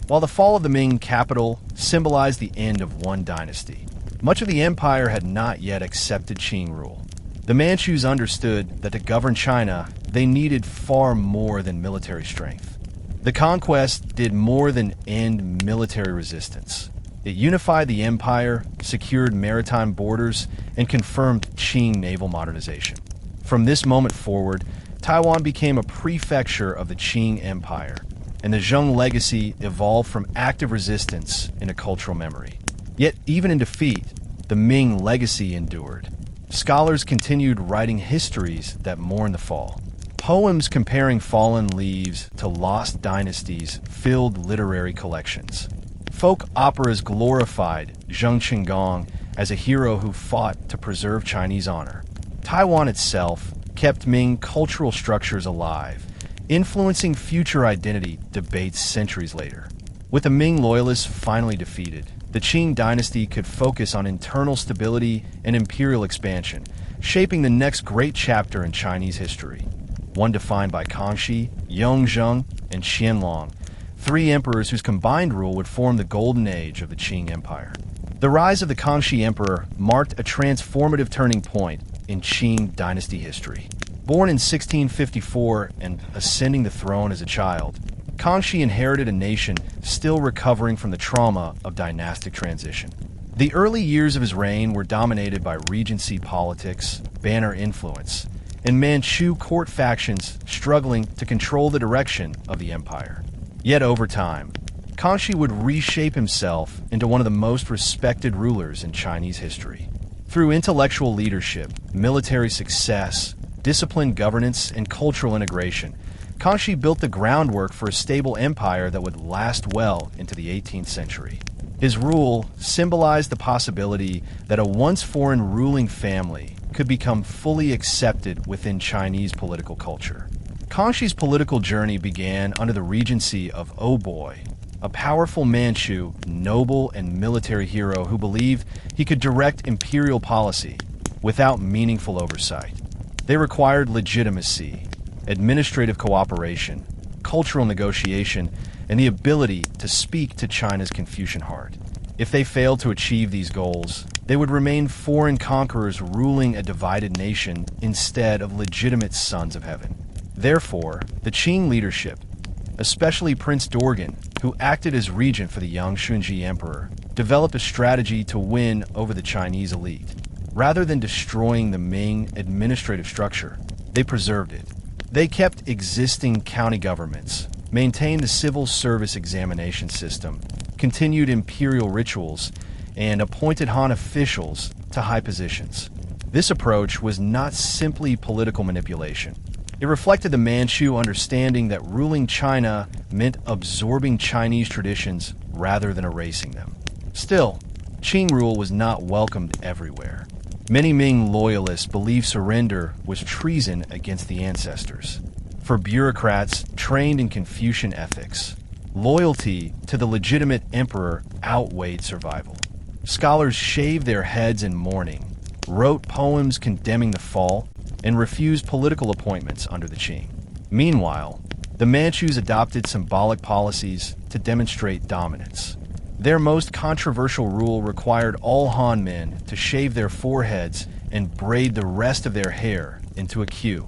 While the fall of the Ming capital symbolized the end of one dynasty, much of the empire had not yet accepted Qing rule. The Manchus understood that to govern China, they needed far more than military strength. The conquest did more than end military resistance. It unified the empire, secured maritime borders, and confirmed Qing naval modernization. From this moment forward, Taiwan became a prefecture of the Qing Empire, and the Zheng legacy evolved from active resistance into cultural memory. Yet, even in defeat, the Ming legacy endured. Scholars continued writing histories that mourn the fall. Poems comparing fallen leaves to lost dynasties filled literary collections. Folk operas glorified Zheng He as a hero who fought to preserve Chinese honor. Taiwan itself kept Ming cultural structures alive, influencing future identity debates centuries later. With the Ming loyalists finally defeated, the Qing dynasty could focus on internal stability and imperial expansion, shaping the next great chapter in Chinese history, one defined by Kangxi, Yuanzhang, and Qianlong, three emperors whose combined rule would form the golden age of the Qing Empire. The rise of the Kangxi Emperor marked a transformative turning point in Qing dynasty history. Born in 1654 and ascending the throne as a child, Kangxi inherited a nation still recovering from the trauma of dynastic transition. The early years of his reign were dominated by regency politics, banner influence, and Manchu court factions struggling to control the direction of the empire. Yet over time, Kangxi would reshape himself into one of the most respected rulers in Chinese history. Through intellectual leadership, military success, disciplined governance, and cultural integration, Kangxi built the groundwork for a stable empire that would last well into the 18th century. His rule symbolized the possibility that a once foreign ruling family could become fully accepted within Chinese political culture. Kangxi's political journey began under the regency of Opium, a powerful Manchu, noble and military hero who believed he could direct imperial policy without meaningful oversight. They required legitimacy, administrative cooperation, cultural negotiation, and the ability to speak to China's Confucian heart. If they failed to achieve these goals, they would remain foreign conquerors ruling a divided nation instead of legitimate sons of heaven. Therefore, the Qing leadership, especially Prince Dorgan, who acted as regent for the young Shunji emperor, developed a strategy to win over the Chinese elite. Rather than destroying the Ming administrative structure, they preserved it. They kept existing county governments, maintained the civil service examination system, continued imperial rituals, and appointed Han officials to high positions. This approach was not simply political manipulation. It reflected the Manchu understanding that ruling China meant absorbing Chinese traditions rather than erasing them. Still, Qing rule was not welcomed everywhere. Many Ming loyalists believed surrender was treason against the ancestors. For bureaucrats trained in Confucian ethics, loyalty to the legitimate emperor outweighed survival. Scholars shaved their heads in mourning, wrote poems condemning the fall, and refused political appointments under the Qing. Meanwhile, the Manchus adopted symbolic policies to demonstrate dominance. Their most controversial rule required all Han men to shave their foreheads and braid the rest of their hair into a queue,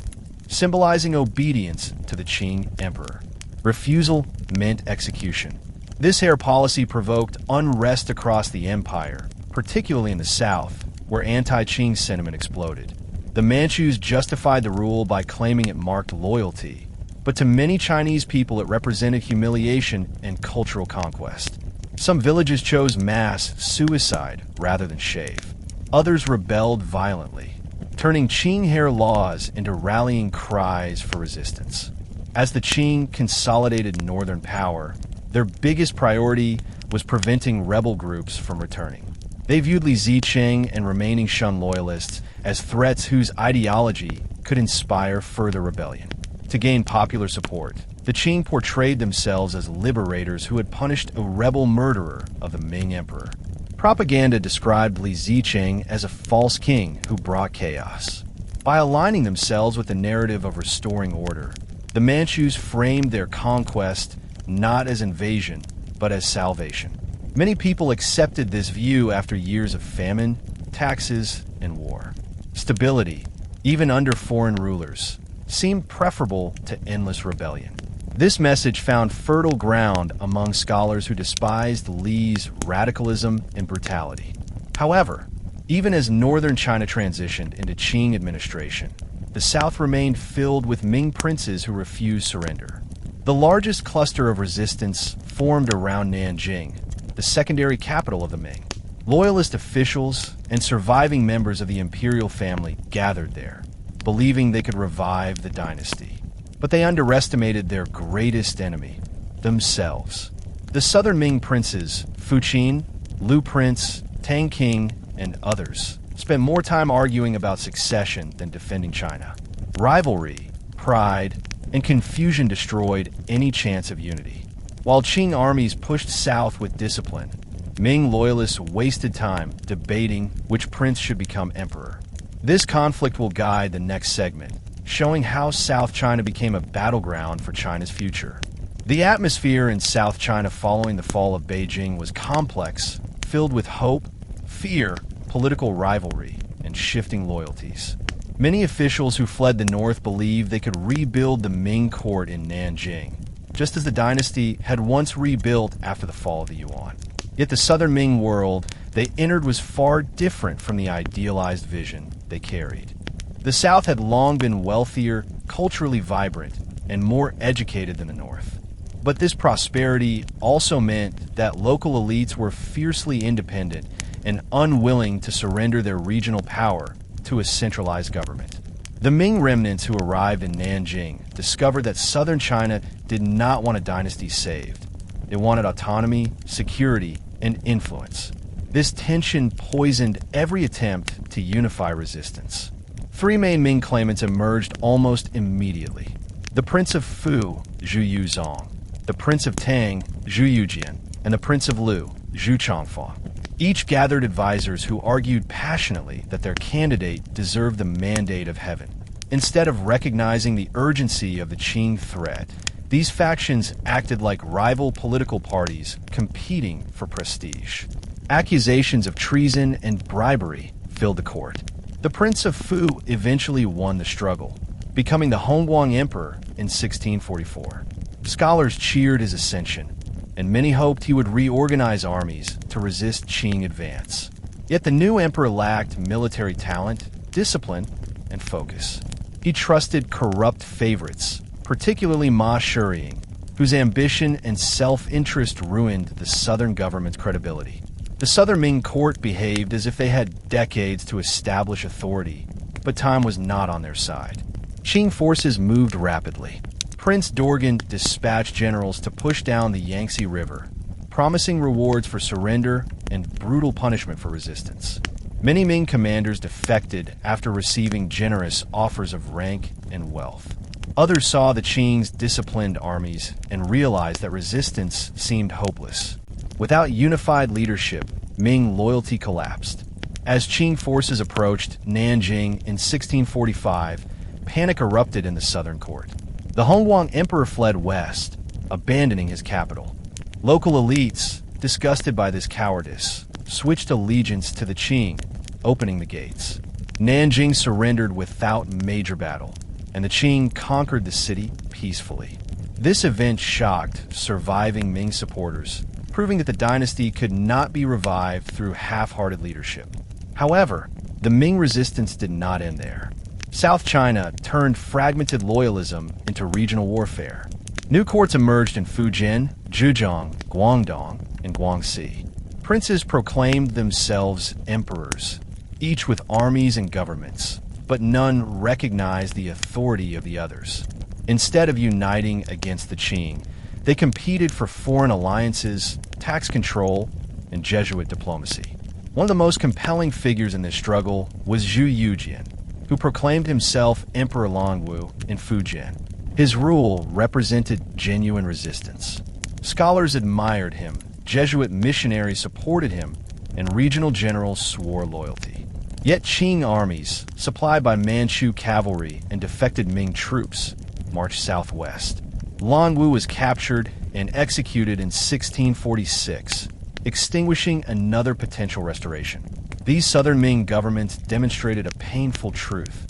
symbolizing obedience to the Qing emperor. Refusal meant execution. This hair policy provoked unrest across the empire, particularly in the south, where anti-Qing sentiment exploded. The Manchus justified the rule by claiming it marked loyalty, but to many Chinese people it represented humiliation and cultural conquest. Some villages chose mass suicide rather than shave. Others rebelled violently, turning Qing hair laws into rallying cries for resistance. As the Qing consolidated northern power, their biggest priority was preventing rebel groups from returning. They viewed Li Zicheng and remaining Shun loyalists as threats whose ideology could inspire further rebellion. To gain popular support, the Qing portrayed themselves as liberators who had punished a rebel murderer of the Ming emperor. Propaganda described Li Zicheng as a false king who brought chaos. By aligning themselves with the narrative of restoring order, the Manchus framed their conquest not as invasion, but as salvation. Many people accepted this view after years of famine, taxes, and war. Stability, even under foreign rulers, seemed preferable to endless rebellion. This message found fertile ground among scholars who despised Li's radicalism and brutality. However, even as northern China transitioned into Qing administration, the south remained filled with Ming princes who refused surrender. The largest cluster of resistance formed around Nanjing, the secondary capital of the Ming. Loyalist officials and surviving members of the imperial family gathered there, believing they could revive the dynasty. But they underestimated their greatest enemy, themselves. The southern Ming princes, Fuqin, Lu Prince, Tang King, and others, spent more time arguing about succession than defending China. Rivalry, pride, and confusion destroyed any chance of unity. While Qing armies pushed south with discipline, Ming loyalists wasted time debating which prince should become emperor. This conflict will guide the next segment, showing how South China became a battleground for China's future. The atmosphere in South China following the fall of Beijing was complex, filled with hope, fear, political rivalry, and shifting loyalties. Many officials who fled the north believed they could rebuild the Ming court in Nanjing, just as the dynasty had once rebuilt after the fall of the Yuan. Yet the southern Ming world they entered was far different from the idealized vision they carried. The South had long been wealthier, culturally vibrant, and more educated than the North. But this prosperity also meant that local elites were fiercely independent and unwilling to surrender their regional power to a centralized government. The Ming remnants who arrived in Nanjing discovered that southern China did not want a dynasty saved. They wanted autonomy, security, and influence. This tension poisoned every attempt to unify resistance. Three main Ming claimants emerged almost immediately. The Prince of Fu, Zhu Yuanzhang, the Prince of Tang, Zhu Yuanzhang, and the Prince of Lu, Zhu Changfa. Each gathered advisors who argued passionately that their candidate deserved the mandate of heaven. Instead of recognizing the urgency of the Qing threat, these factions acted like rival political parties competing for prestige. Accusations of treason and bribery filled the court. The Prince of Fu eventually won the struggle, becoming the Hongguang Emperor in 1644. Scholars cheered his ascension, and many hoped he would reorganize armies to resist Qing advance. Yet the new emperor lacked military talent, discipline, and focus. He trusted corrupt favorites, particularly Ma Shuriying, whose ambition and self-interest ruined the southern government's credibility. The southern Ming court behaved as if they had decades to establish authority, but time was not on their side. Qing forces moved rapidly. Prince Dorgan dispatched generals to push down the Yangtze River, promising rewards for surrender and brutal punishment for resistance. Many Ming commanders defected after receiving generous offers of rank and wealth. Others saw the Qing's disciplined armies and realized that resistance seemed hopeless. Without unified leadership, Ming loyalty collapsed. As Qing forces approached Nanjing in 1645, panic erupted in the southern court. The Hongguang Emperor fled west, abandoning his capital. Local elites, disgusted by this cowardice, switched allegiance to the Qing, opening the gates. Nanjing surrendered without major battle, and the Qing conquered the city peacefully. This event shocked surviving Ming supporters, proving that the dynasty could not be revived through half-hearted leadership. However, the Ming resistance did not end there. South China turned fragmented loyalism into regional warfare. New courts emerged in Fujian, Zhejiang, Guangdong, and Guangxi. Princes proclaimed themselves emperors, each with armies and governments, but none recognized the authority of the others. Instead of uniting against the Qing, they competed for foreign alliances, tax control, and Jesuit diplomacy. One of the most compelling figures in this struggle was Zhu Yuanzhang, who proclaimed himself Emperor Longwu in Fujian. His rule represented genuine resistance. Scholars admired him, Jesuit missionaries supported him, and regional generals swore loyalty. Yet Qing armies, supplied by Manchu cavalry and defected Ming troops, marched southwest. Longwu was captured and executed in 1646, extinguishing another potential restoration. These southern Ming governments demonstrated a painful truth.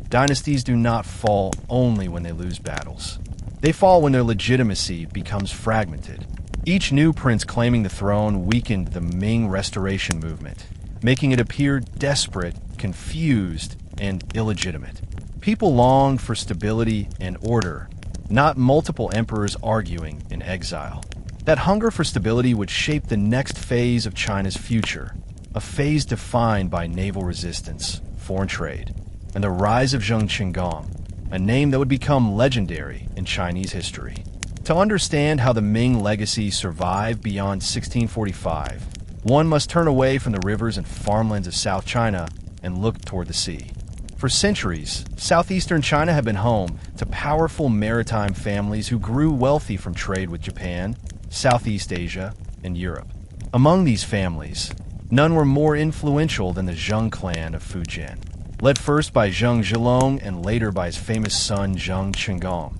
Dynasties do not fall only when they lose battles. They fall when their legitimacy becomes fragmented. Each new prince claiming the throne weakened the Ming restoration movement, making it appear desperate, confused, and illegitimate. People longed for stability and order, not multiple emperors arguing in exile. That hunger for stability would shape the next phase of China's future, a phase defined by naval resistance, foreign trade, and the rise of Zheng He, a name that would become legendary in Chinese history. To understand how the Ming legacy survived beyond 1645, one must turn away from the rivers and farmlands of South China and look toward the sea. For centuries, southeastern China had been home to powerful maritime families who grew wealthy from trade with Japan, Southeast Asia, and Europe. Among these families, none were more influential than the Zheng clan of Fujian, led first by Zheng Zhilong and later by his famous son Zheng Qinggong.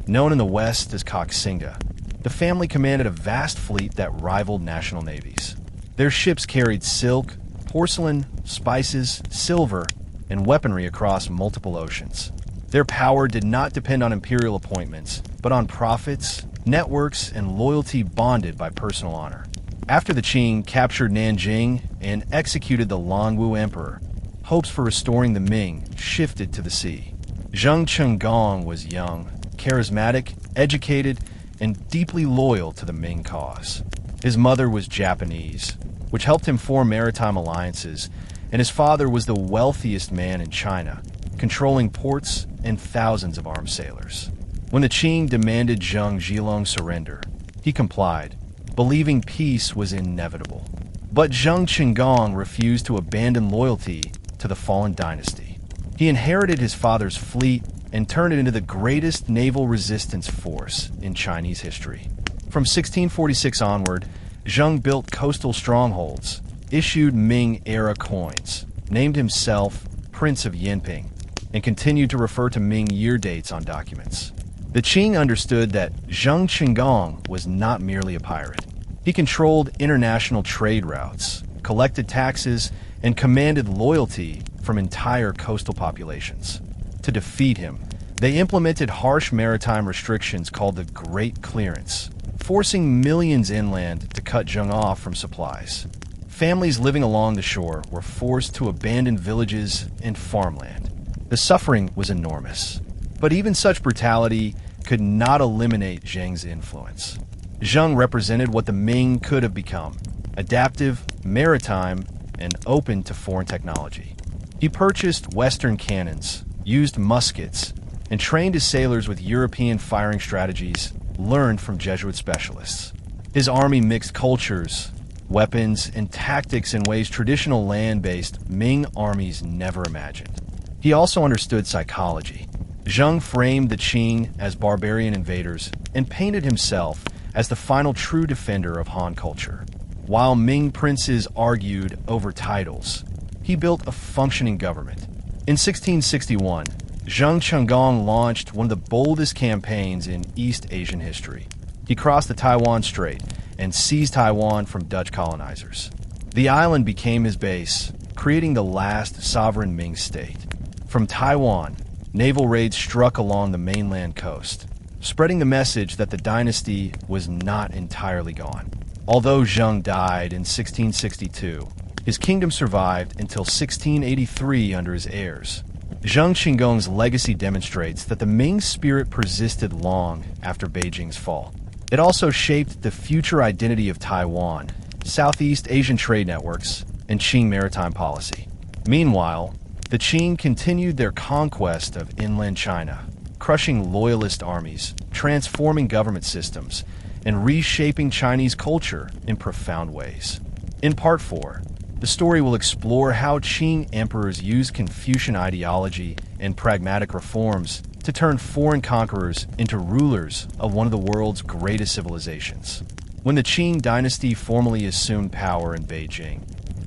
Known in the West as Kangxi, the family commanded a vast fleet that rivaled national navies. Their ships carried silk, porcelain, spices, silver, and weaponry across multiple oceans. Their power did not depend on imperial appointments, but on profits, networks, and loyalty bonded by personal honor. After the Qing captured Nanjing and executed the Longwu emperor, hopes for restoring the Ming shifted to the sea. Zheng He was young, charismatic, educated, and deeply loyal to the Ming cause. His mother was Japanese, which helped him form maritime alliances, and his father was the wealthiest man in China, controlling ports and thousands of armed sailors. When the Qing demanded Zheng He surrender, he complied, believing peace was inevitable. But Zheng He refused to abandon loyalty to the fallen dynasty. He inherited his father's fleet and turned it into the greatest naval resistance force in Chinese history. From 1646 onward, Zheng built coastal strongholds, issued Ming-era coins, named himself Prince of Yinping, and continued to refer to Ming year dates on documents. The Qing understood that Zheng He was not merely a pirate. He controlled international trade routes, collected taxes, and commanded loyalty from entire coastal populations. To defeat him, they implemented harsh maritime restrictions called the Great Clearance, forcing millions inland to cut Zheng off from supplies. Families living along the shore were forced to abandon villages and farmland. The suffering was enormous. But even such brutality could not eliminate Zheng's influence. Zheng represented what the Ming could have become: adaptive, maritime, and open to foreign technology. He purchased Western cannons, used muskets, and trained his sailors with European firing strategies learned from Jesuit specialists. His army mixed cultures, weapons, and tactics in ways traditional land-based Ming armies never imagined. He also understood psychology. Zheng framed the Qing as barbarian invaders and painted himself as the final true defender of Han culture. While Ming princes argued over titles, he built a functioning government. In 1661, Zheng He launched one of the boldest campaigns in East Asian history. He crossed the Taiwan Strait and seized Taiwan from Dutch colonizers. The island became his base, creating the last sovereign Ming state. From Taiwan, naval raids struck along the mainland coast, spreading the message that the dynasty was not entirely gone. Although Zheng died in 1662, his kingdom survived until 1683 under his heirs. Zheng Qinggong's legacy demonstrates that the Ming spirit persisted long after Beijing's fall. It also shaped the future identity of Taiwan, Southeast Asian trade networks, and Qing maritime policy. Meanwhile, the Qing continued their conquest of inland China, crushing loyalist armies, transforming government systems, and reshaping Chinese culture in profound ways. In Part 4, the story will explore how Qing emperors used Confucian ideology and pragmatic reforms to turn foreign conquerors into rulers of one of the world's greatest civilizations. When the Qing dynasty formally assumed power in Beijing,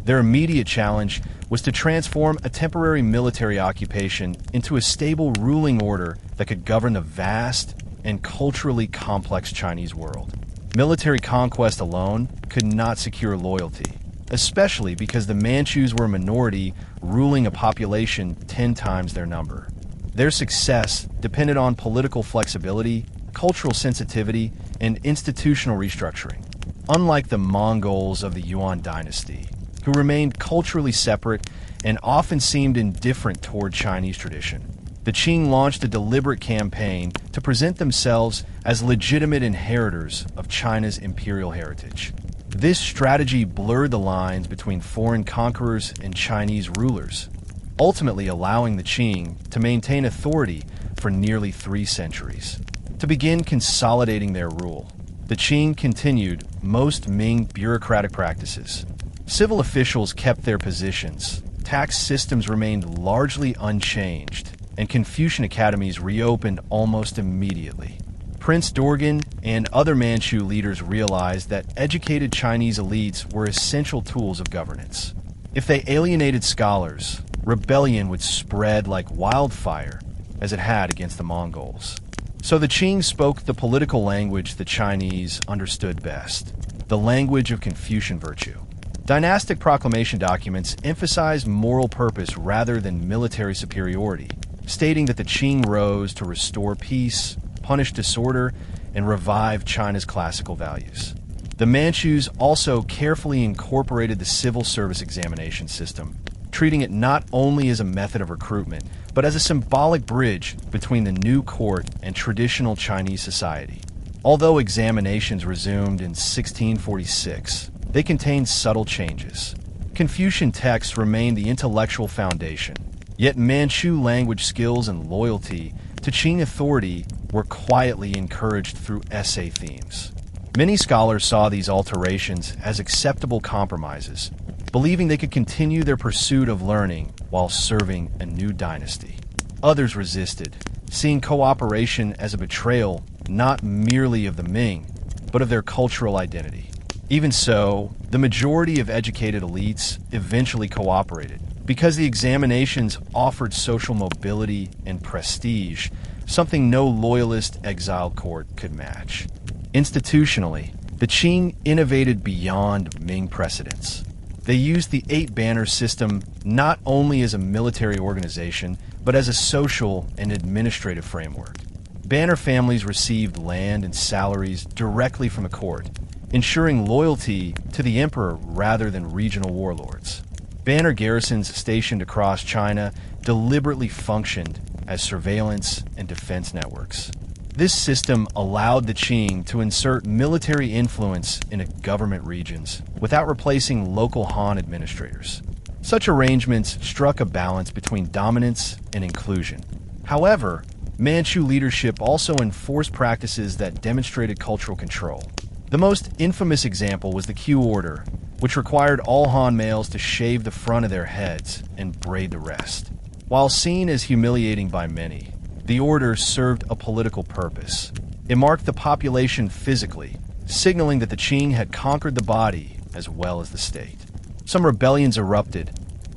their immediate challenge was to transform a temporary military occupation into a stable ruling order that could govern the vast and culturally complex Chinese world. Military conquest alone could not secure loyalty, especially because the Manchus were a minority ruling a population 10 times their number. Their success depended on political flexibility, cultural sensitivity, and institutional restructuring. Unlike the Mongols of the Yuan Dynasty, who remained culturally separate and often seemed indifferent toward Chinese tradition, the Qing launched a deliberate campaign to present themselves as legitimate inheritors of China's imperial heritage. This strategy blurred the lines between foreign conquerors and Chinese rulers, ultimately allowing the Qing to maintain authority for nearly 3 centuries. To begin consolidating their rule, the Qing continued most Ming bureaucratic practices. Civil officials kept their positions, tax systems remained largely unchanged, and Confucian academies reopened almost immediately. Prince Dorgan and other Manchu leaders realized that educated Chinese elites were essential tools of governance. If they alienated scholars, rebellion would spread like wildfire, as it had against the Mongols. So the Qing spoke the political language the Chinese understood best, the language of Confucian virtue. Dynastic proclamation documents emphasized moral purpose rather than military superiority, stating that the Qing rose to restore peace, punish disorder, and revive China's classical values. The Manchus also carefully incorporated the civil service examination system, treating it not only as a method of recruitment, but as a symbolic bridge between the new court and traditional Chinese society. Although examinations resumed in 1646, they contained subtle changes. Confucian texts remained the intellectual foundation, yet Manchu language skills and loyalty to Qing authority were quietly encouraged through essay themes. Many scholars saw these alterations as acceptable compromises, believing they could continue their pursuit of learning while serving a new dynasty. Others resisted, seeing cooperation as a betrayal not merely of the Ming, but of their cultural identity. Even so, the majority of educated elites eventually cooperated, because the examinations offered social mobility and prestige, something no loyalist exiled court could match. Institutionally, the Qing innovated beyond Ming precedents. They used the eight-banner system not only as a military organization, but as a social and administrative framework. Banner families received land and salaries directly from the court, ensuring loyalty to the emperor rather than regional warlords. Banner garrisons stationed across China deliberately functioned as surveillance and defense networks. This system allowed the Qing to insert military influence into government regions without replacing local Han administrators. Such arrangements struck a balance between dominance and inclusion. However, Manchu leadership also enforced practices that demonstrated cultural control. The most infamous example was the Q Order, which required all Han males to shave the front of their heads and braid the rest. While seen as humiliating by many, the order served a political purpose. It marked the population physically, signaling that the Qing had conquered the body as well as the state. Some rebellions erupted,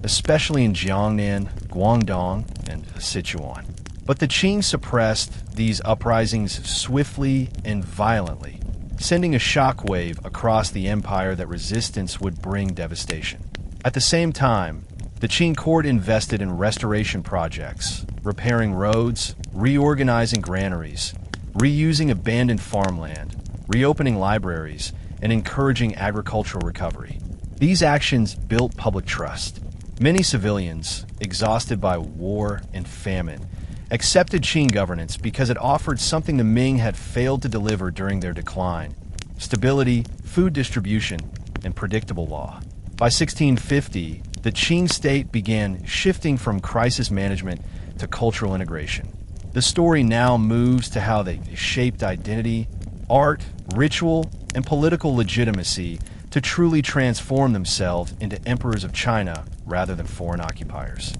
especially in Jiangnan, Guangdong, and Sichuan. But the Qing suppressed these uprisings swiftly and violently, sending a shockwave across the empire that resistance would bring devastation. At the same time, the Qing court invested in restoration projects, repairing roads, reorganizing granaries, reusing abandoned farmland, reopening libraries, and encouraging agricultural recovery. These actions built public trust. Many civilians, exhausted by war and famine, accepted Qing governance because it offered something the Ming had failed to deliver during their decline: stability, food distribution, and predictable law. By 1650, the Qing state began shifting from crisis management to cultural integration. The story now moves to how they shaped identity, art, ritual, and political legitimacy to truly transform themselves into emperors of China rather than foreign occupiers.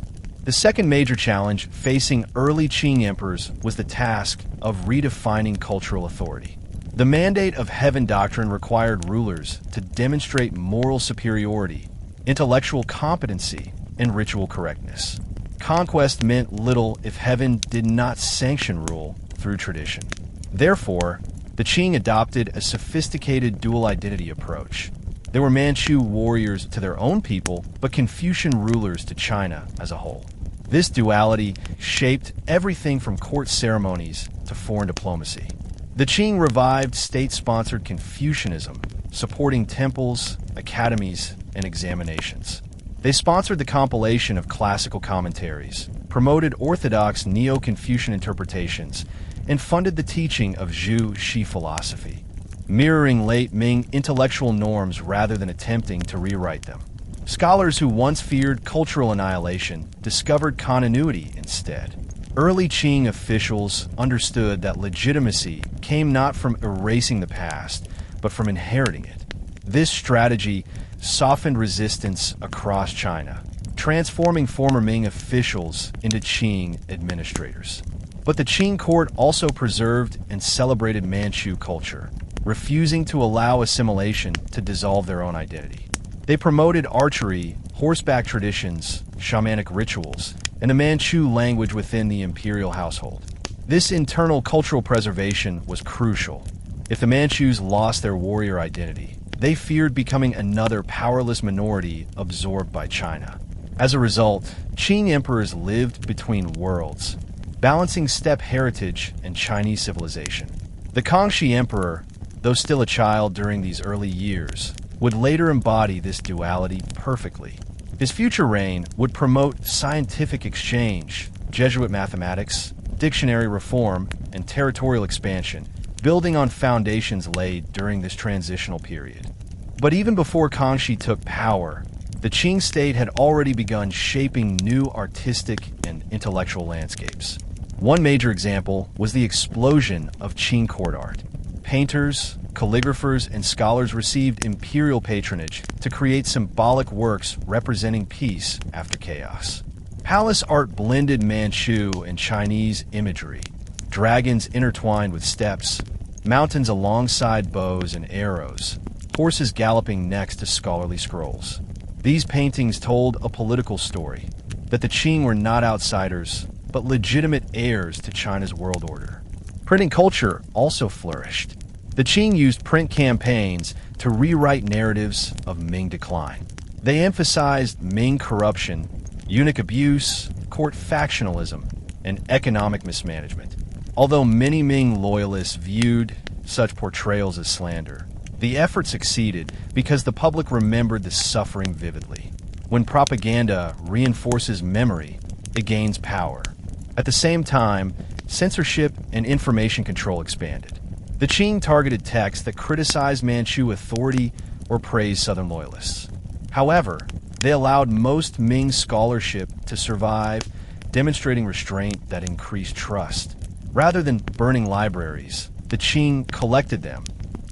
The second major challenge facing early Qing emperors was the task of redefining cultural authority. The mandate of heaven doctrine required rulers to demonstrate moral superiority, intellectual competency, and ritual correctness. Conquest meant little if heaven did not sanction rule through tradition. Therefore, the Qing adopted a sophisticated dual identity approach. They were Manchu warriors to their own people, but Confucian rulers to China as a whole. This duality shaped everything from court ceremonies to foreign diplomacy. The Qing revived state-sponsored Confucianism, supporting temples, academies, and examinations. They sponsored the compilation of classical commentaries, promoted orthodox Neo-Confucian interpretations, and funded the teaching of Zhu Shi philosophy, mirroring late Ming intellectual norms rather than attempting to rewrite them. Scholars who once feared cultural annihilation discovered continuity instead. Early Qing officials understood that legitimacy came not from erasing the past, but from inheriting it. This strategy softened resistance across China, transforming former Ming officials into Qing administrators. But the Qing court also preserved and celebrated Manchu culture, refusing to allow assimilation to dissolve their own identity. They promoted archery, horseback traditions, shamanic rituals, and the Manchu language within the imperial household. This internal cultural preservation was crucial. If the Manchus lost their warrior identity, they feared becoming another powerless minority absorbed by China. As a result, Qing emperors lived between worlds, balancing steppe heritage and Chinese civilization. The Kangxi Emperor, though still a child during these early years, would later embody this duality perfectly. His future reign would promote scientific exchange, Jesuit mathematics, dictionary reform, and territorial expansion, building on foundations laid during this transitional period. But even before Kangxi took power, the Qing state had already begun shaping new artistic and intellectual landscapes. One major example was the explosion of Qing court art. Painters, calligraphers, and scholars received imperial patronage to create symbolic works representing peace after chaos. Palace art blended Manchu and Chinese imagery, dragons intertwined with steps, mountains alongside bows and arrows, horses galloping next to scholarly scrolls. These paintings told a political story, that the Qing were not outsiders, but legitimate heirs to China's world order. Printing culture also flourished. The Qing used print campaigns to rewrite narratives of Ming decline. They emphasized Ming corruption, eunuch abuse, court factionalism, and economic mismanagement. Although many Ming loyalists viewed such portrayals as slander, the effort succeeded because the public remembered the suffering vividly. When propaganda reinforces memory, it gains power. At the same time, censorship and information control expanded. The Qing targeted texts that criticized Manchu authority or praised Southern loyalists. However, they allowed most Ming scholarship to survive, demonstrating restraint that increased trust. Rather than burning libraries, the Qing collected them,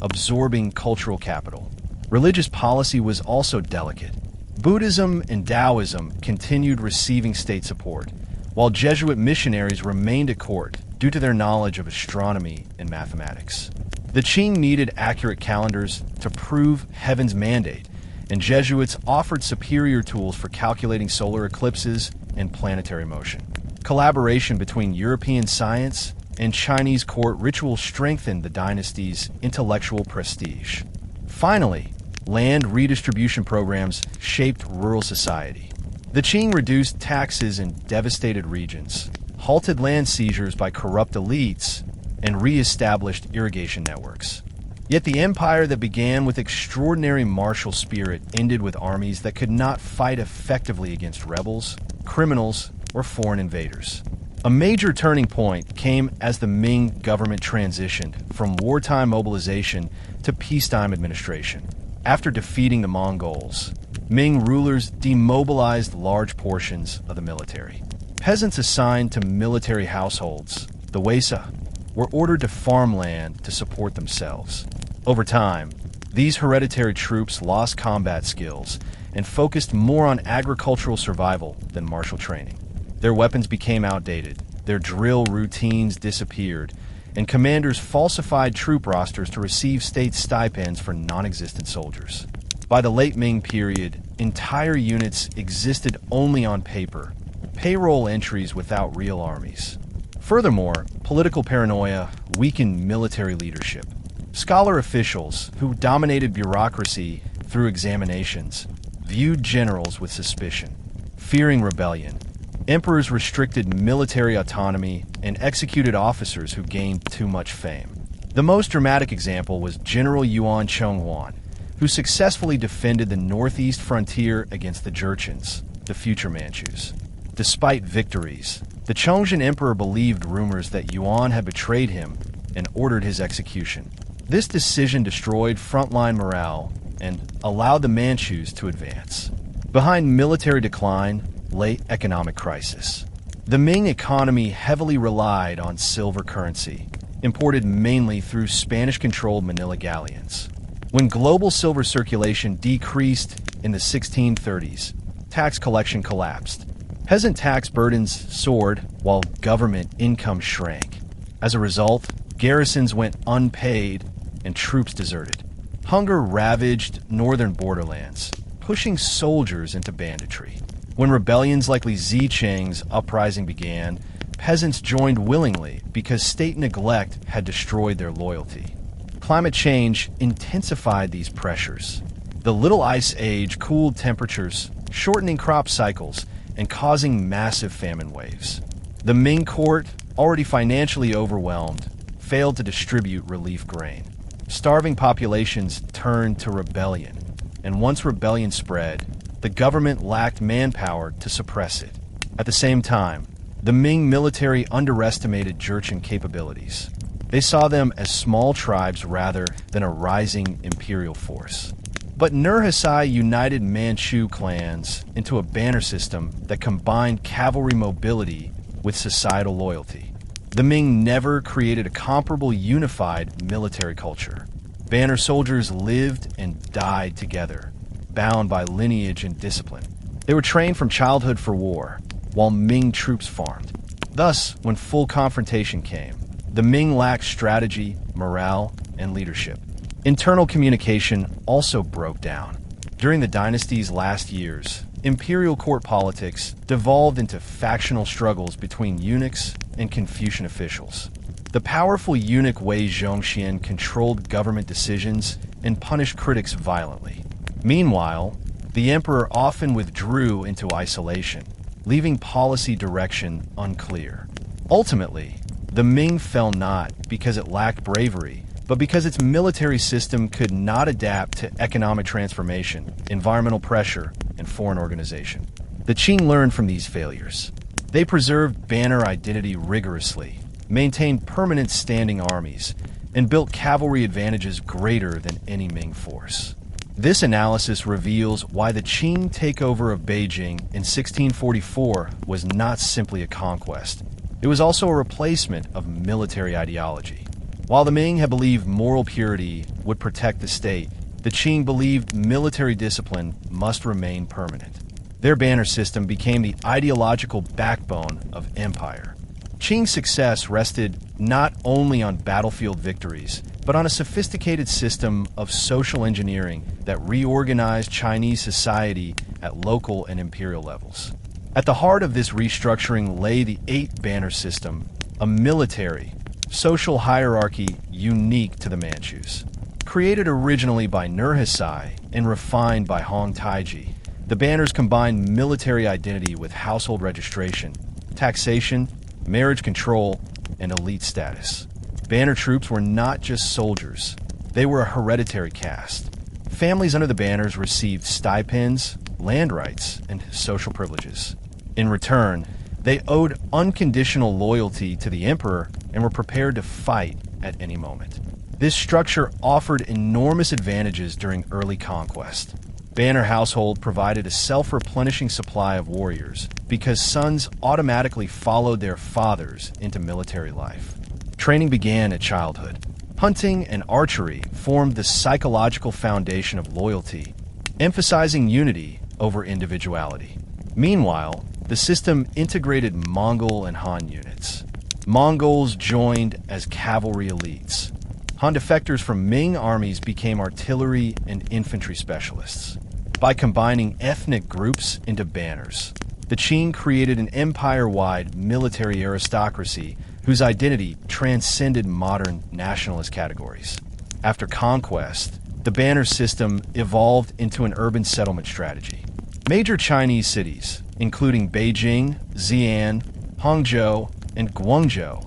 absorbing cultural capital. Religious policy was also delicate. Buddhism and Taoism continued receiving state support, while Jesuit missionaries remained at court due to their knowledge of astronomy and mathematics. The Qing needed accurate calendars to prove heaven's mandate, and Jesuits offered superior tools for calculating solar eclipses and planetary motion. Collaboration between European science and Chinese court ritual strengthened the dynasty's intellectual prestige. Finally, land redistribution programs shaped rural society. The Qing reduced taxes in devastated regions, halted land seizures by corrupt elites, and re-established irrigation networks. Yet the empire that began with extraordinary martial spirit ended with armies that could not fight effectively against rebels, criminals, or foreign invaders. A major turning point came as the Ming government transitioned from wartime mobilization to peacetime administration. After defeating the Mongols, Ming rulers demobilized large portions of the military. Peasants assigned to military households, the Weisa, were ordered to farm land to support themselves. Over time, these hereditary troops lost combat skills and focused more on agricultural survival than martial training. Their weapons became outdated, their drill routines disappeared, and commanders falsified troop rosters to receive state stipends for non-existent soldiers. By the late Ming period, entire units existed only on paper, payroll entries without real armies. Furthermore, political paranoia weakened military leadership. Scholar officials, who dominated bureaucracy through examinations, viewed generals with suspicion. Fearing rebellion, emperors restricted military autonomy and executed officers who gained too much fame. The most dramatic example was General Yuanzhang, who successfully defended the northeast frontier against the Jurchens, the future Manchus. Despite victories, the Chongzhen emperor believed rumors that Yuan had betrayed him and ordered his execution. This decision destroyed frontline morale and allowed the Manchus to advance. Behind military decline lay economic crisis. The Ming economy heavily relied on silver currency, imported mainly through Spanish-controlled Manila galleons. When global silver circulation decreased in the 1630s, tax collection collapsed. Peasant tax burdens soared while government income shrank. As a result, garrisons went unpaid and troops deserted. Hunger ravaged northern borderlands, pushing soldiers into banditry. When rebellions like Li Zicheng's uprising began, peasants joined willingly because state neglect had destroyed their loyalty. Climate change intensified these pressures. The Little Ice Age cooled temperatures, shortening crop cycles, and causing massive famine waves. The Ming court, already financially overwhelmed, failed to distribute relief grain. Starving populations turned to rebellion, and once rebellion spread, the government lacked manpower to suppress it. At the same time, the Ming military underestimated Jurchen capabilities. They saw them as small tribes rather than a rising imperial force. But Nurhaci united Manchu clans into a banner system that combined cavalry mobility with societal loyalty. The Ming never created a comparable unified military culture. Banner soldiers lived and died together, bound by lineage and discipline. They were trained from childhood for war, while Ming troops farmed. Thus, when full confrontation came, the Ming lacked strategy, morale, and leadership. Internal communication also broke down. During the dynasty's last years, imperial court politics devolved into factional struggles between eunuchs and Confucian officials. The powerful eunuch Wei Zhongxian controlled government decisions and punished critics violently. Meanwhile, the emperor often withdrew into isolation, leaving policy direction unclear. Ultimately, the Ming fell not because it lacked bravery, but because its military system could not adapt to economic transformation, environmental pressure, and foreign organization. The Qing learned from these failures. They preserved banner identity rigorously, maintained permanent standing armies, and built cavalry advantages greater than any Ming force. This analysis reveals why the Qing takeover of Beijing in 1644 was not simply a conquest. It was also a replacement of military ideology. While the Ming had believed moral purity would protect the state, the Qing believed military discipline must remain permanent. Their banner system became the ideological backbone of empire. Qing's success rested not only on battlefield victories, but on a sophisticated system of social engineering that reorganized Chinese society at local and imperial levels. At the heart of this restructuring lay the Eight Banner System, a military, social hierarchy unique to the Manchus. Created originally by Nurhaci and refined by Hong Taiji, the banners combined military identity with household registration, taxation, marriage control, and elite status. Banner troops were not just soldiers, they were a hereditary caste. Families under the banners received stipends, land rights, and social privileges. In return, they owed unconditional loyalty to the emperor and were prepared to fight at any moment. This structure offered enormous advantages during early conquest. Banner household provided a self-replenishing supply of warriors because sons automatically followed their fathers into military life. Training began at childhood. Hunting and archery formed the psychological foundation of loyalty, emphasizing unity over individuality. Meanwhile, the system integrated Mongol and Han units. Mongols joined as cavalry elites. Han defectors from Ming armies became artillery and infantry specialists. By combining ethnic groups into banners, the Qing created an empire-wide military aristocracy whose identity transcended modern nationalist categories. After conquest, the banner system evolved into an urban settlement strategy. Major Chinese cities, including Beijing, Xi'an, Hangzhou, and Guangzhou,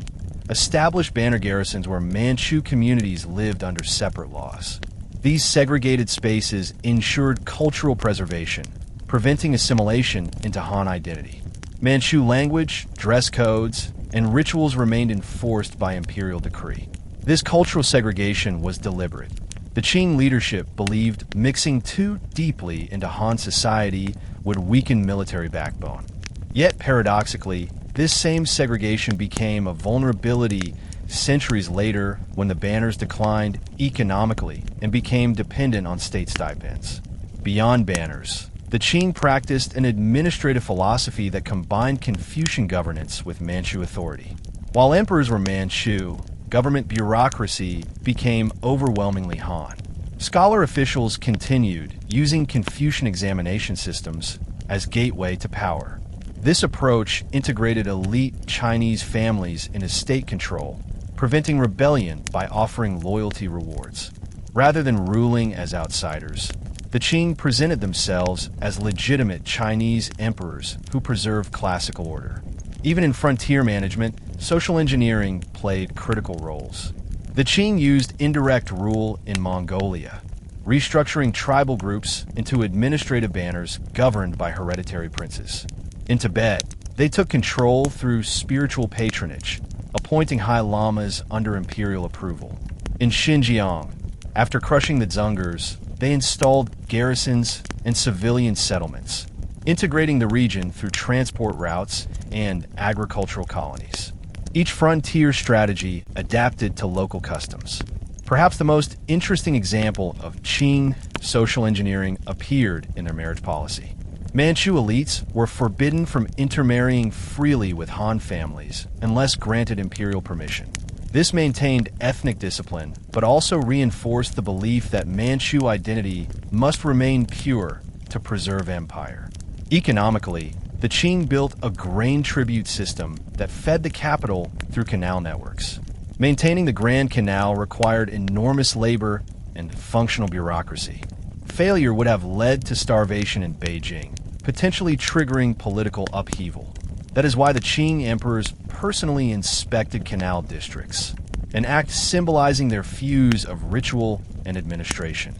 established banner garrisons where Manchu communities lived under separate laws. These segregated spaces ensured cultural preservation, preventing assimilation into Han identity. Manchu language, dress codes, and rituals remained enforced by imperial decree. This cultural segregation was deliberate. The Qing leadership believed mixing too deeply into Han society would weaken military backbone. Yet, paradoxically, this same segregation became a vulnerability centuries later when the banners declined economically and became dependent on state stipends. Beyond banners, the Qing practiced an administrative philosophy that combined Confucian governance with Manchu authority. While emperors were Manchu, government bureaucracy became overwhelmingly Han. Scholar officials continued using Confucian examination systems as gateway to power. This approach integrated elite Chinese families into state control, preventing rebellion by offering loyalty rewards. Rather than ruling as outsiders, the Qing presented themselves as legitimate Chinese emperors who preserved classical order. Even in frontier management, social engineering played critical roles. The Qing used indirect rule in Mongolia, restructuring tribal groups into administrative banners governed by hereditary princes. In Tibet, they took control through spiritual patronage, appointing high lamas under imperial approval. In Xinjiang, after crushing the Dzungars, they installed garrisons and civilian settlements, integrating the region through transport routes and agricultural colonies. Each frontier strategy adapted to local customs. Perhaps the most interesting example of Qing social engineering appeared in their marriage policy. Manchu elites were forbidden from intermarrying freely with Han families unless granted imperial permission. This maintained ethnic discipline, but also reinforced the belief that Manchu identity must remain pure to preserve empire. Economically, the Qing built a grain tribute system that fed the capital through canal networks. Maintaining the Grand Canal required enormous labor and functional bureaucracy. Failure would have led to starvation in Beijing, potentially triggering political upheaval. That is why the Qing emperors personally inspected canal districts, an act symbolizing their fuse of ritual and administration.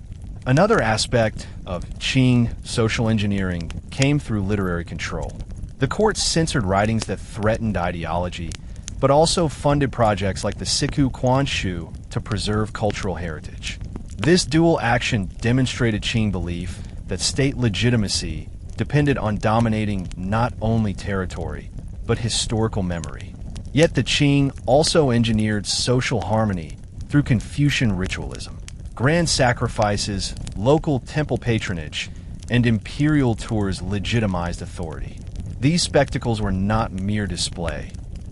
Another aspect of Qing social engineering came through literary control. The court censored writings that threatened ideology, but also funded projects like the Siku Quanshu to preserve cultural heritage. This dual action demonstrated Qing belief that state legitimacy depended on dominating not only territory, but historical memory. Yet the Qing also engineered social harmony through Confucian ritualism. Grand sacrifices, local temple patronage, and imperial tours legitimized authority. These spectacles were not mere display.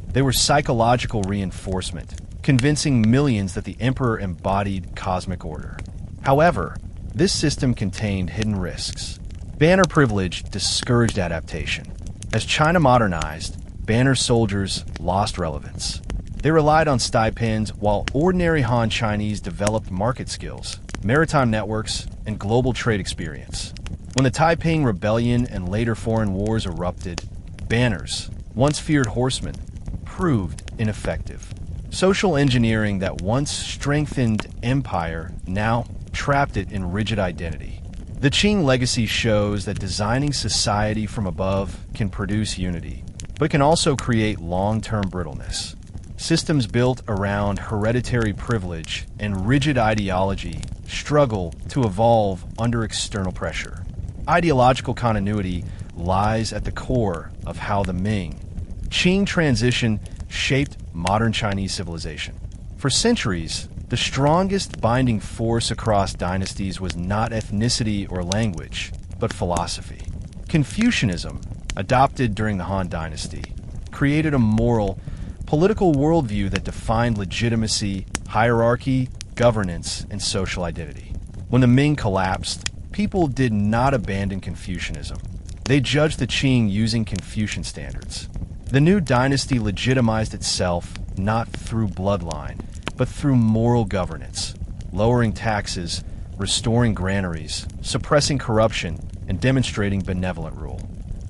They were psychological reinforcement, convincing millions that the emperor embodied cosmic order. However, this system contained hidden risks. Banner privilege discouraged adaptation. As China modernized, banner soldiers lost relevance. They relied on stipends while ordinary Han Chinese developed market skills, maritime networks, and global trade experience. When the Taiping Rebellion and later foreign wars erupted, banners, once feared horsemen, proved ineffective. Social engineering that once strengthened empire now trapped it in rigid identity. The Qing legacy shows that designing society from above can produce unity, but can also create long-term brittleness. Systems built around hereditary privilege and rigid ideology struggle to evolve under external pressure. Ideological continuity lies at the core of how the Ming Qing transition shaped modern Chinese civilization. For centuries, the strongest binding force across dynasties was not ethnicity or language, but philosophy. Confucianism, adopted during the Han Dynasty, created a moral, political worldview that defined legitimacy, hierarchy, governance, and social identity. When the Ming collapsed, people did not abandon Confucianism. They judged the Qing using Confucian standards. The new dynasty legitimized itself not through bloodline, but through moral governance, lowering taxes, restoring granaries, suppressing corruption, and demonstrating benevolent rule.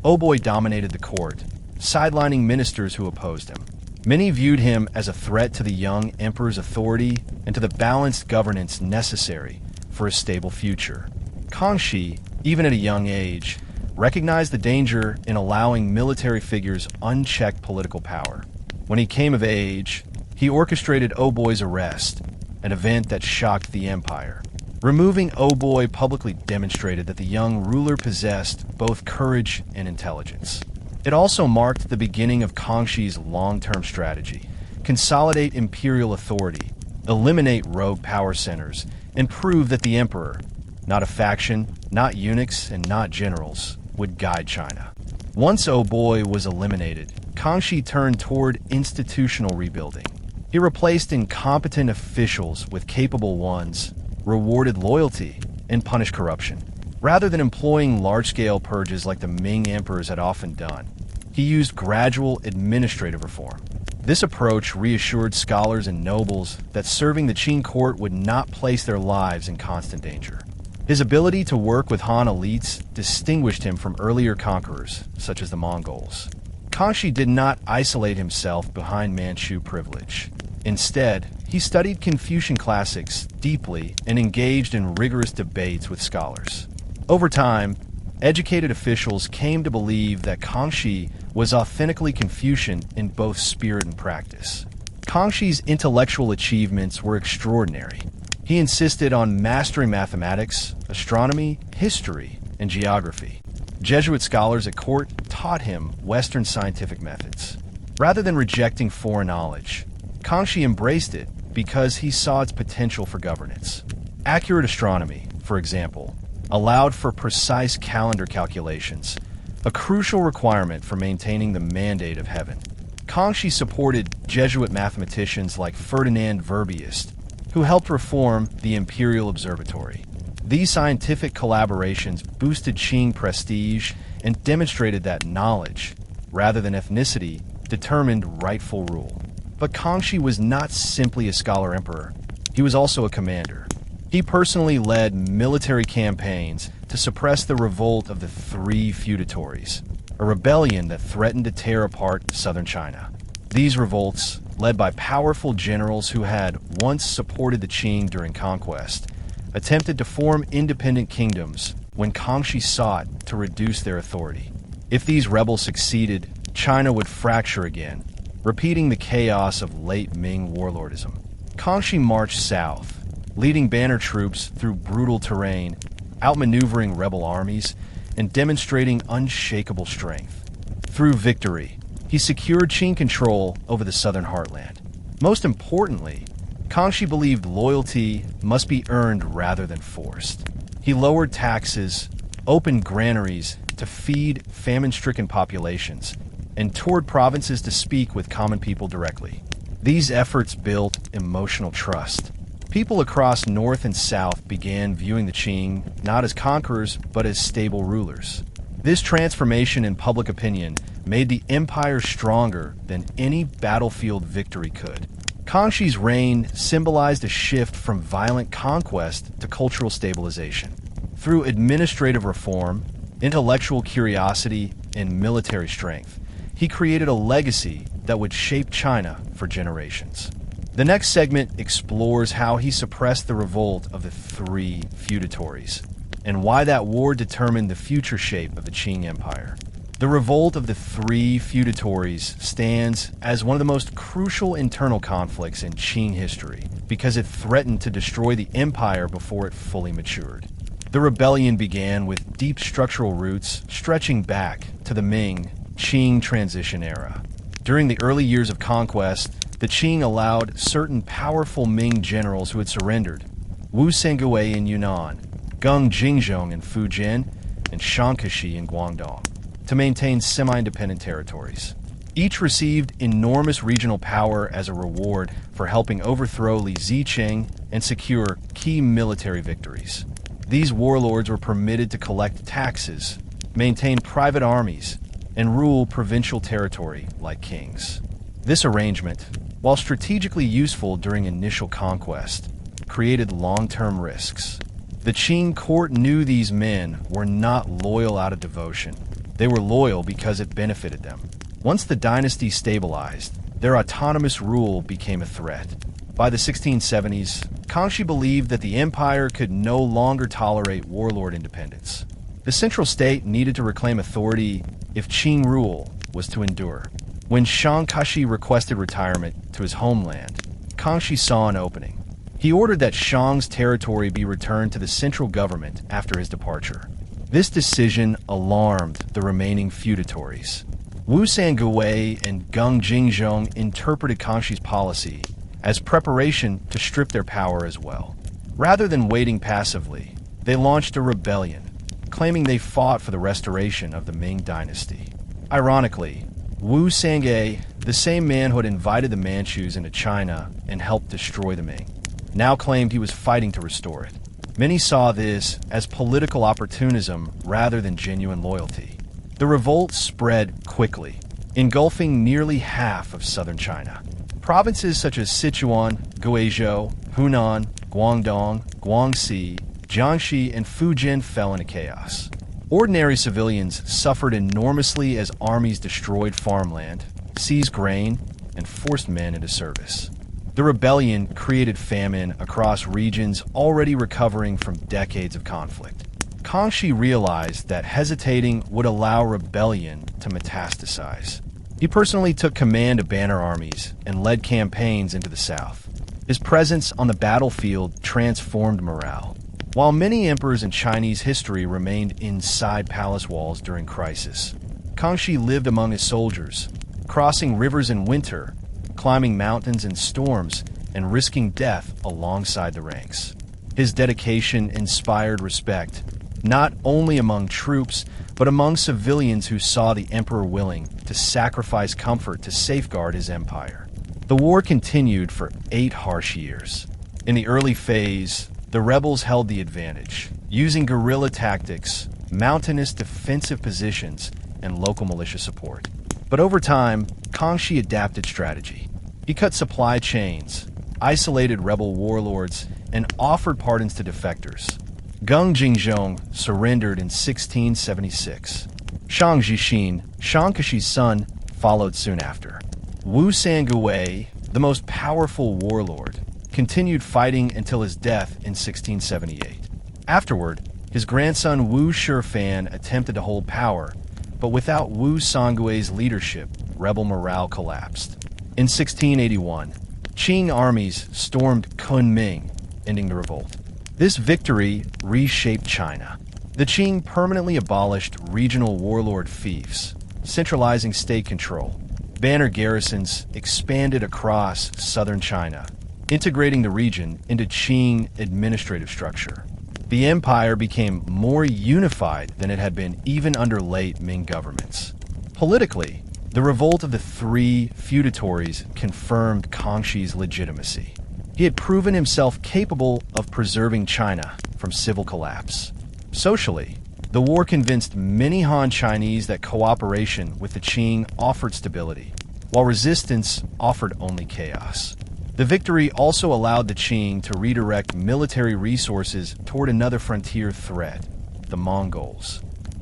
Oboi dominated the court, sidelining ministers who opposed him. Many viewed him as a threat to the young emperor's authority and to the balanced governance necessary for a stable future. Kangxi, even at a young age, recognized the danger in allowing military figures unchecked political power. When he came of age, he orchestrated Oboi's arrest, an event that shocked the empire. Removing Oboi publicly demonstrated that the young ruler possessed both courage and intelligence. It also marked the beginning of Kangxi's long-term strategy: consolidate imperial authority, eliminate rogue power centers, and prove that the emperor, not a faction, not eunuchs, and not generals, would guide China. Once Oboi was eliminated, Kangxi turned toward institutional rebuilding. He replaced incompetent officials with capable ones, rewarded loyalty, and punished corruption. Rather than employing large-scale purges like the Ming emperors had often done, he used gradual administrative reform. This approach reassured scholars and nobles that serving the Qing court would not place their lives in constant danger. His ability to work with Han elites distinguished him from earlier conquerors, such as the Mongols. Kangxi did not isolate himself behind Manchu privilege. Instead, he studied Confucian classics deeply and engaged in rigorous debates with scholars. Over time, educated officials came to believe that Kangxi was authentically Confucian in both spirit and practice. Kangxi's intellectual achievements were extraordinary. He insisted on mastering mathematics, astronomy, history, and geography. Jesuit scholars at court taught him Western scientific methods. Rather than rejecting foreign knowledge, Kangxi embraced it because he saw its potential for governance. Accurate astronomy, for example, allowed for precise calendar calculations, a crucial requirement for maintaining the mandate of heaven. Kangxi supported Jesuit mathematicians like Ferdinand Verbiest, who helped reform the Imperial Observatory. These scientific collaborations boosted Qing prestige and demonstrated that knowledge, rather than ethnicity, determined rightful rule. But Kangxi was not simply a scholar-emperor. He was also a commander. He personally led military campaigns to suppress the revolt of the Three Feudatories, a rebellion that threatened to tear apart southern China. These revolts, led by powerful generals who had once supported the Qing during conquest, attempted to form independent kingdoms when Kangxi sought to reduce their authority. If these rebels succeeded, China would fracture again, repeating the chaos of late Ming warlordism. Kangxi marched south, leading banner troops through brutal terrain, outmaneuvering rebel armies, and demonstrating unshakable strength. Through victory, he secured Qing control over the southern heartland. Most importantly, Kangxi believed loyalty must be earned rather than forced. He lowered taxes, opened granaries to feed famine-stricken populations, and toured provinces to speak with common people directly. These efforts built emotional trust. People across north and south began viewing the Qing not as conquerors, but as stable rulers. This transformation in public opinion made the empire stronger than any battlefield victory could. Kangxi's reign symbolized a shift from violent conquest to cultural stabilization. Through administrative reform, intellectual curiosity, and military strength, he created a legacy that would shape China for generations. The next segment explores how he suppressed the revolt of the Three Feudatories, and why that war determined the future shape of the Qing Empire. The revolt of the Three Feudatories stands as one of the most crucial internal conflicts in Qing history because it threatened to destroy the empire before it fully matured. The rebellion began with deep structural roots stretching back to the Ming-Qing transition era. During the early years of conquest, the Qing allowed certain powerful Ming generals who had surrendered, Wu Sengui in Yunnan, Geng Jingzhong in Fujian, and Shang Keshi in Guangdong, to maintain semi-independent territories. Each received enormous regional power as a reward for helping overthrow Li Zicheng and secure key military victories. These warlords were permitted to collect taxes, maintain private armies, and rule provincial territory like kings. This arrangement, while strategically useful during initial conquest, created long-term risks. The Qing court knew these men were not loyal out of devotion. They were loyal because it benefited them. Once the dynasty stabilized, their autonomous rule became a threat. By the 1670s, Kangxi believed that the empire could no longer tolerate warlord independence. The central state needed to reclaim authority if Qing rule was to endure. When Shang Keshi requested retirement to his homeland, Kangxi saw an opening. He ordered that Shang's territory be returned to the central government after his departure. This decision alarmed the remaining feudatories. Wu Sengui and Geng Jingzhong interpreted Kangxi's policy as preparation to strip their power as well. Rather than waiting passively, they launched a rebellion, claiming they fought for the restoration of the Ming Dynasty. Ironically, Wu Sengui, the same man who had invited the Manchus into China and helped destroy the Ming, now claimed he was fighting to restore it. Many saw this as political opportunism rather than genuine loyalty. The revolt spread quickly, engulfing nearly half of southern China. Provinces such as Sichuan, Guizhou, Hunan, Guangdong, Guangxi, Jiangxi, and Fujian fell into chaos. Ordinary civilians suffered enormously as armies destroyed farmland, seized grain, and forced men into service. The rebellion created famine across regions already recovering from decades of conflict. Kangxi realized that hesitating would allow rebellion to metastasize. He personally took command of banner armies and led campaigns into the south. His presence on the battlefield transformed morale. While many emperors in Chinese history remained inside palace walls during crisis, Kangxi lived among his soldiers, crossing rivers in winter, climbing mountains in storms, and risking death alongside the ranks. His dedication inspired respect, not only among troops, but among civilians who saw the emperor willing to sacrifice comfort to safeguard his empire. The war continued for 8 harsh years. In the early phase, the rebels held the advantage, using guerrilla tactics, mountainous defensive positions, and local militia support. But over time, Kangxi adapted strategy. He cut supply chains, isolated rebel warlords, and offered pardons to defectors. Geng Jingzhong surrendered in 1676. Shang Zhixin, Shang Kexi's son, followed soon after. Wu Sangui, the most powerful warlord, continued fighting until his death in 1678. Afterward, his grandson Wu Shifan attempted to hold power, but without Wu Sangui's leadership, rebel morale collapsed. In 1681, Qing armies stormed Kunming, ending the revolt. This victory reshaped China. The Qing permanently abolished regional warlord fiefs, centralizing state control. Banner garrisons expanded across southern China, integrating the region into Qing administrative structure. The empire became more unified than it had been even under late Ming governments. Politically, the revolt of the 3 feudatories confirmed Kangxi's legitimacy. He had proven himself capable of preserving China from civil collapse. Socially, the war convinced many Han Chinese that cooperation with the Qing offered stability, while resistance offered only chaos. The victory also allowed the Qing to redirect military resources toward another frontier threat, the Mongols.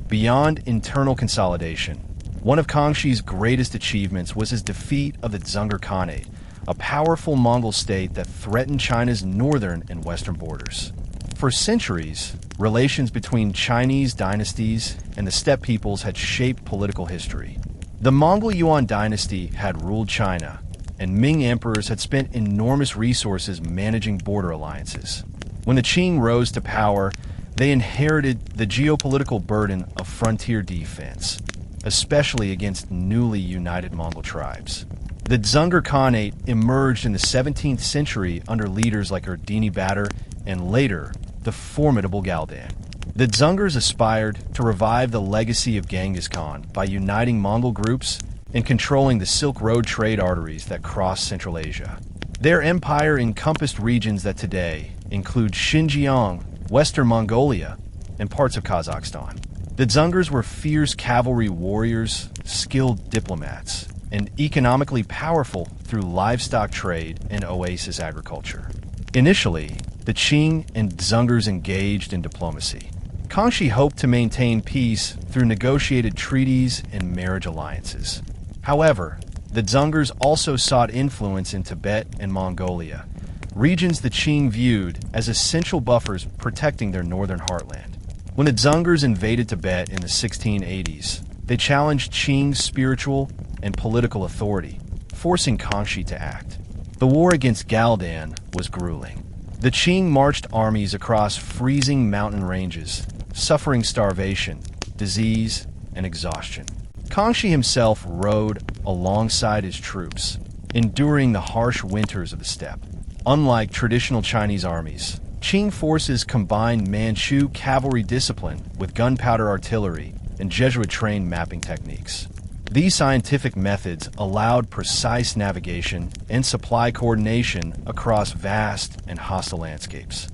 Beyond internal consolidation, one of Kangxi's greatest achievements was his defeat of the Zheng Khanate, a powerful Mongol state that threatened China's northern and western borders. For centuries, relations between Chinese dynasties and the steppe peoples had shaped political history. The Mongol Yuan dynasty had ruled China, and Ming emperors had spent enormous resources managing border alliances. When the Qing rose to power, they inherited the geopolitical burden of frontier defense, especially against newly united Mongol tribes. The Zheng Khanate emerged in the 17th century under leaders like Erdeni Batur and later, the formidable Galdan. The Zhengers aspired to revive the legacy of Genghis Khan by uniting Mongol groups and controlling the Silk Road trade arteries that crossed Central Asia. Their empire encompassed regions that today include Xinjiang, Western Mongolia, and parts of Kazakhstan. The Zhengers were fierce cavalry warriors, skilled diplomats, and economically powerful through livestock trade and oasis agriculture. Initially, the Qing and Zhengers engaged in diplomacy. Kangxi hoped to maintain peace through negotiated treaties and marriage alliances. However, the Zhengers also sought influence in Tibet and Mongolia, regions the Qing viewed as essential buffers protecting their northern heartland. When the Zhengers invaded Tibet in the 1680s, they challenged Qing's spiritual and political authority, forcing Kangxi to act. The war against Galdan was grueling. The Qing marched armies across freezing mountain ranges, suffering starvation, disease, and exhaustion. Kangxi himself rode alongside his troops, enduring the harsh winters of the steppe. Unlike traditional Chinese armies, Qing forces combined Manchu cavalry discipline with gunpowder artillery and Jesuit-trained mapping techniques. These scientific methods allowed precise navigation and supply coordination across vast and hostile landscapes.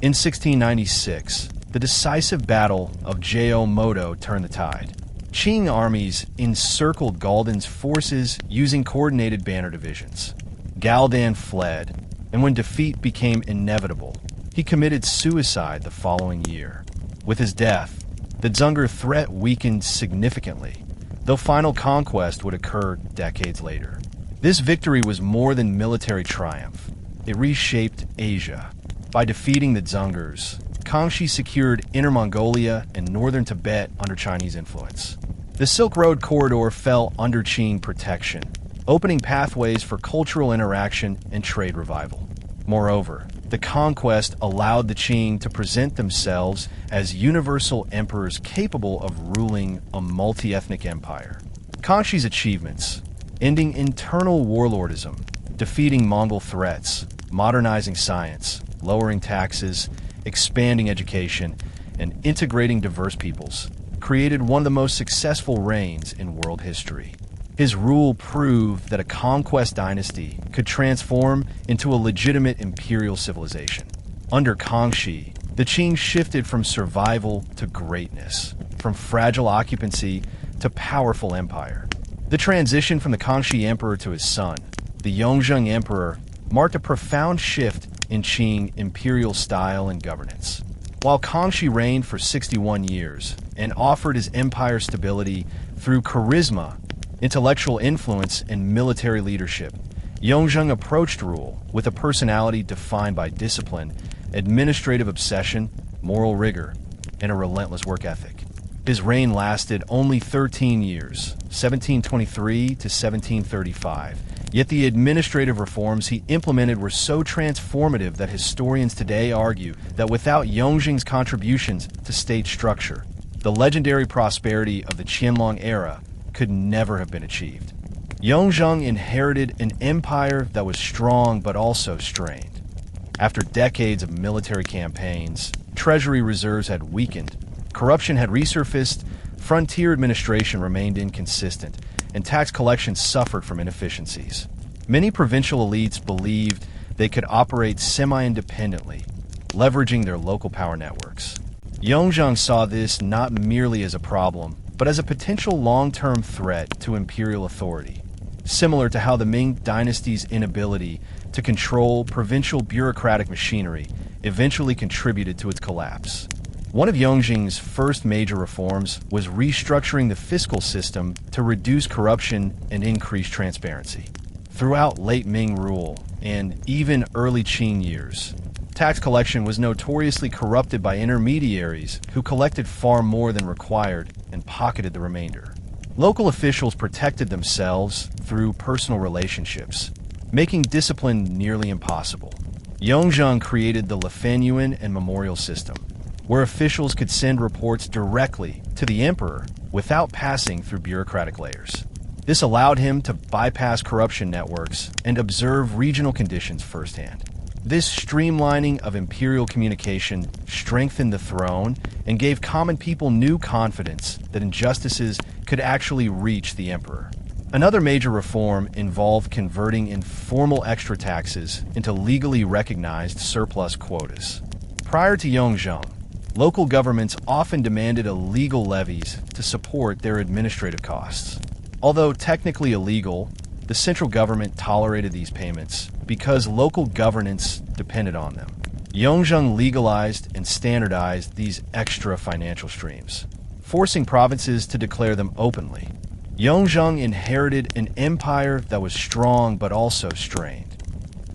In 1696, the decisive Battle of Jeomodo turned the tide. Qing armies encircled Galdan's forces using coordinated banner divisions. Galdan fled, and when defeat became inevitable, he committed suicide the following year. With his death, the Zhenger threat weakened significantly, though final conquest would occur decades later. This victory was more than military triumph. It reshaped Asia. By defeating the Dzungars, Kangxi secured Inner Mongolia and northern Tibet under Chinese influence. The Silk Road corridor fell under Qing protection, opening pathways for cultural interaction and trade revival. Moreover, the conquest allowed the Qing to present themselves as universal emperors capable of ruling a multi-ethnic empire. Kangxi's achievements, ending internal warlordism, defeating Mongol threats, modernizing science, lowering taxes, expanding education, and integrating diverse peoples, created one of the most successful reigns in world history. His rule proved that a conquest dynasty could transform into a legitimate imperial civilization. Under Kangxi, the Qing shifted from survival to greatness, from fragile occupancy to powerful empire. The transition from the Kangxi emperor to his son, the Yuanzhang emperor, marked a profound shift in Qing imperial style and governance. While Kangxi reigned for 61 years and offered his empire stability through charisma, intellectual influence, and military leadership, Yuanzhang approached rule with a personality defined by discipline, administrative obsession, moral rigor, and a relentless work ethic. His reign lasted only 13 years, 1723 to 1735, yet the administrative reforms he implemented were so transformative that historians today argue that without Yuanzhang's contributions to state structure, the legendary prosperity of the Qianlong era could never have been achieved. Yuanzhang inherited an empire that was strong but also strained. After decades of military campaigns, treasury reserves had weakened, corruption had resurfaced, frontier administration remained inconsistent, and tax collection suffered from inefficiencies. Many provincial elites believed they could operate semi-independently, leveraging their local power networks. Yuanzhang saw this not merely as a problem, but as a potential long-term threat to imperial authority, similar to how the Ming Dynasty's inability to control provincial bureaucratic machinery eventually contributed to its collapse. One of Yuanzhang's first major reforms was restructuring the fiscal system to reduce corruption and increase transparency. Throughout late Ming rule and even early Qing years, tax collection was notoriously corrupted by intermediaries who collected far more than required and pocketed the remainder. Local officials protected themselves through personal relationships, making discipline nearly impossible. Yuanzhang created the Li and memorial system, where officials could send reports directly to the emperor without passing through bureaucratic layers. This allowed him to bypass corruption networks and observe regional conditions firsthand. This streamlining of imperial communication strengthened the throne and gave common people new confidence that injustices could actually reach the emperor. Another major reform involved converting informal extra taxes into legally recognized surplus quotas. Prior to Yuanzhang, local governments often demanded illegal levies to support their administrative costs. Although technically illegal, the central government tolerated these payments because local governance depended on them. Yuanzhang legalized and standardized these extra financial streams, forcing provinces to declare them openly. Yuanzhang inherited an empire that was strong but also strained.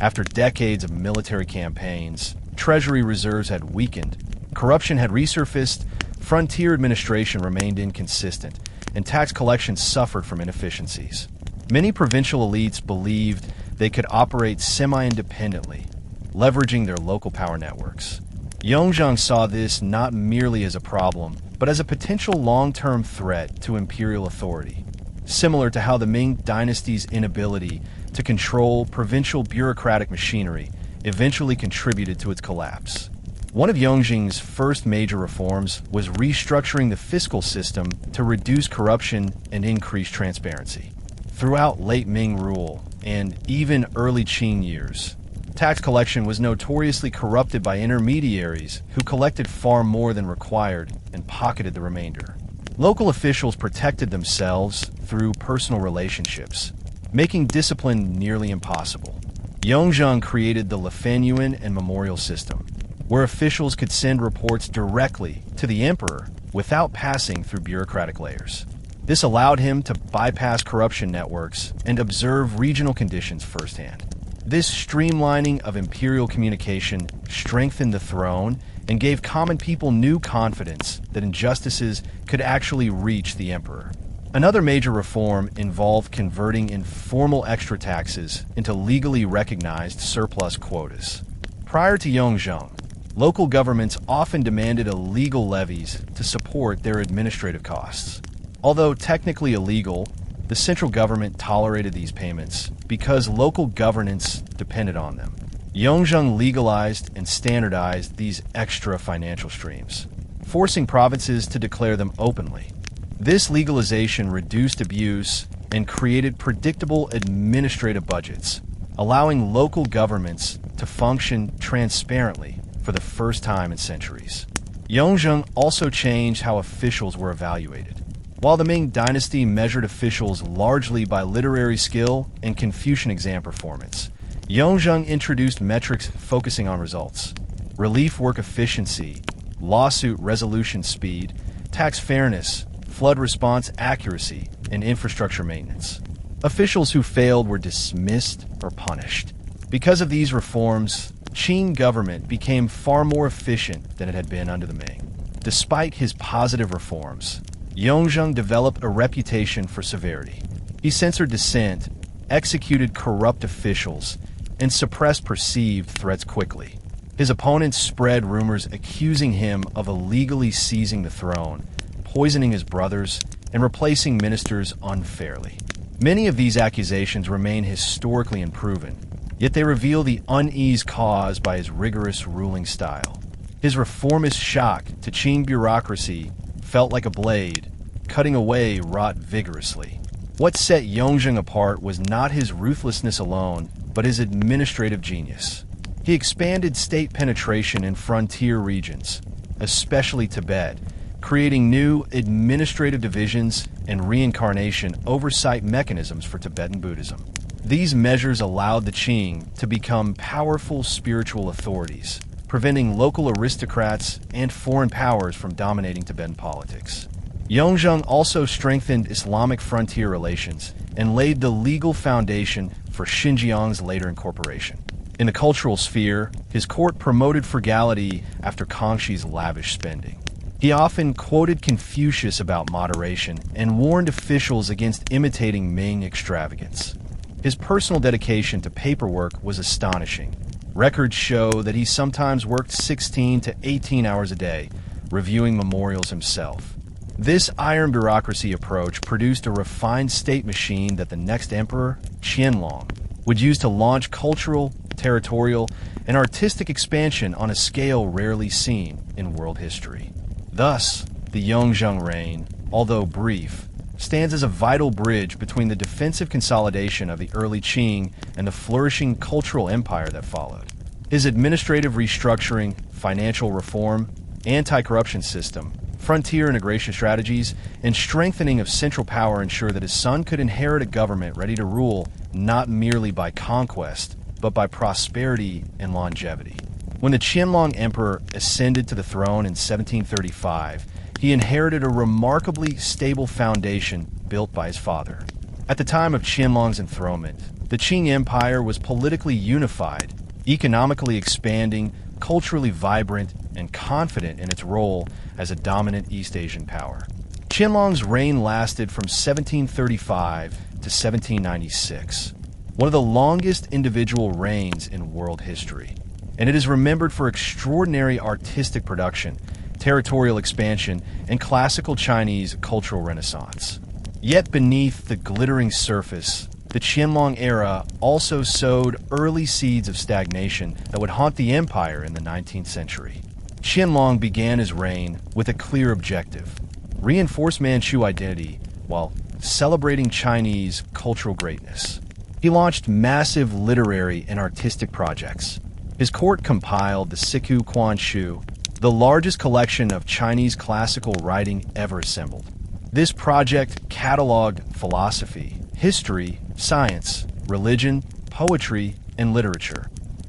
After decades of military campaigns, treasury reserves had weakened, corruption had resurfaced, frontier administration remained inconsistent, and tax collection suffered from inefficiencies. Many provincial elites believed they could operate semi-independently, leveraging their local power networks. Yuanzhang saw this not merely as a problem, but as a potential long-term threat to imperial authority, similar to how the Ming Dynasty's inability to control provincial bureaucratic machinery eventually contributed to its collapse. One of Yuanzhang's first major reforms was restructuring the fiscal system to reduce corruption and increase transparency. Throughout late Ming rule and even early Qing years, tax collection was notoriously corrupted by intermediaries who collected far more than required and pocketed the remainder. Local officials protected themselves through personal relationships, making discipline nearly impossible. Yuanzhang created the Li and memorial system, where officials could send reports directly to the emperor without passing through bureaucratic layers. This allowed him to bypass corruption networks and observe regional conditions firsthand. This streamlining of imperial communication strengthened the throne and gave common people new confidence that injustices could actually reach the emperor. Another major reform involved converting informal extra taxes into legally recognized surplus quotas. Prior to Yuanzhang, local governments often demanded illegal levies to support their administrative costs. Although technically illegal, the central government tolerated these payments because local governance depended on them. Yuanzhang legalized and standardized these extra financial streams, forcing provinces to declare them openly. This legalization reduced abuse and created predictable administrative budgets, allowing local governments to function transparently for the first time in centuries. Yuanzhang also changed how officials were evaluated. While the Ming Dynasty measured officials largely by literary skill and Confucian exam performance, Yuanzhang introduced metrics focusing on results: relief work efficiency, lawsuit resolution speed, tax fairness, flood response accuracy, and infrastructure maintenance. Officials who failed were dismissed or punished. Because of these reforms, Qing government became far more efficient than it had been under the Ming. Despite his positive reforms, Yuanzhang developed a reputation for severity. He censored dissent, executed corrupt officials, and suppressed perceived threats quickly. His opponents spread rumors accusing him of illegally seizing the throne, poisoning his brothers, and replacing ministers unfairly. Many of these accusations remain historically unproven, yet they reveal the unease caused by his rigorous ruling style. His reformist shock to Qing bureaucracy felt like a blade, cutting away wrought vigorously. What set Yuanzhang apart was not his ruthlessness alone, but his administrative genius. He expanded state penetration in frontier regions, especially Tibet, creating new administrative divisions and reincarnation oversight mechanisms for Tibetan Buddhism. These measures allowed the Qing to become powerful spiritual authorities, preventing local aristocrats and foreign powers from dominating Tibetan politics. Yuanzhang also strengthened Islamic frontier relations and laid the legal foundation for Xinjiang's later incorporation. In the cultural sphere, his court promoted frugality after Kangxi's lavish spending. He often quoted Confucius about moderation and warned officials against imitating Ming extravagance. His personal dedication to paperwork was astonishing. Records show that he sometimes worked 16 to 18 hours a day, reviewing memorials himself. This iron bureaucracy approach produced a refined state machine that the next emperor, Qianlong, would use to launch cultural, territorial, and artistic expansion on a scale rarely seen in world history. Thus, the Yuanzhang reign, although brief, stands as a vital bridge between the defensive consolidation of the early Qing and the flourishing cultural empire that followed. His administrative restructuring, financial reform, anti-corruption system, frontier integration strategies, and strengthening of central power ensure that his son could inherit a government ready to rule not merely by conquest, but by prosperity and longevity. When the Qianlong emperor ascended to the throne in 1735, he inherited a remarkably stable foundation built by his father. At the time of Qianlong's enthronement, the Qing Empire was politically unified, economically expanding, culturally vibrant, and confident in its role as a dominant East Asian power. Qianlong's reign lasted from 1735 to 1796, one of the longest individual reigns in world history, and it is remembered for extraordinary artistic production, territorial expansion, and classical Chinese cultural renaissance. Yet beneath the glittering surface, the Qianlong era also sowed early seeds of stagnation that would haunt the empire in the 19th century. Qianlong began his reign with a clear objective: reinforce Manchu identity while celebrating Chinese cultural greatness. He launched massive literary and artistic projects. His court compiled the Siku Quanshu, the largest collection of Chinese classical writing ever assembled. This project cataloged philosophy, history, science, religion, poetry, and literature,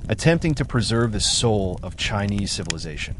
attempting to preserve the soul of Chinese civilization.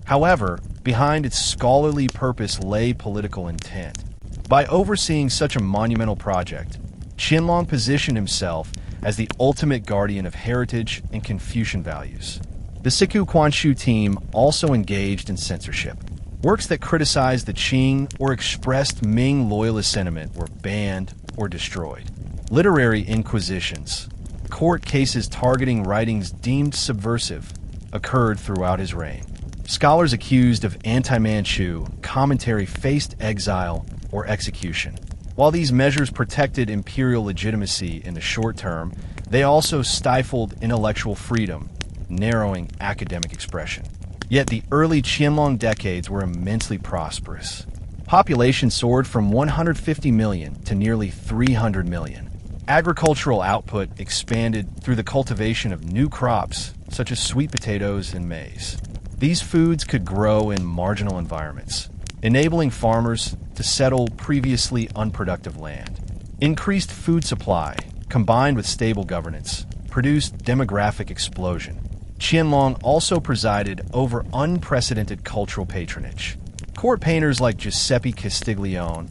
However, behind its scholarly purpose lay political intent. By overseeing such a monumental project, Qianlong positioned himself as the ultimate guardian of heritage and Confucian values. The Siku Quanshu team also engaged in censorship. Works that criticized the Qing or expressed Ming loyalist sentiment were banned or destroyed. Literary inquisitions, court cases targeting writings deemed subversive, occurred throughout his reign. Scholars accused of anti-Manchu commentary faced exile or execution. While these measures protected imperial legitimacy in the short term, they also stifled intellectual freedom, narrowing academic expression. Yet the early Qianlong decades were immensely prosperous. Population soared from 150 million to nearly 300 million. Agricultural output expanded through the cultivation of new crops, such as sweet potatoes and maize. These foods could grow in marginal environments, enabling farmers to settle previously unproductive land. Increased food supply, combined with stable governance, produced demographic explosion. Qianlong also presided over unprecedented cultural patronage. Court painters like Giuseppe Castiglione,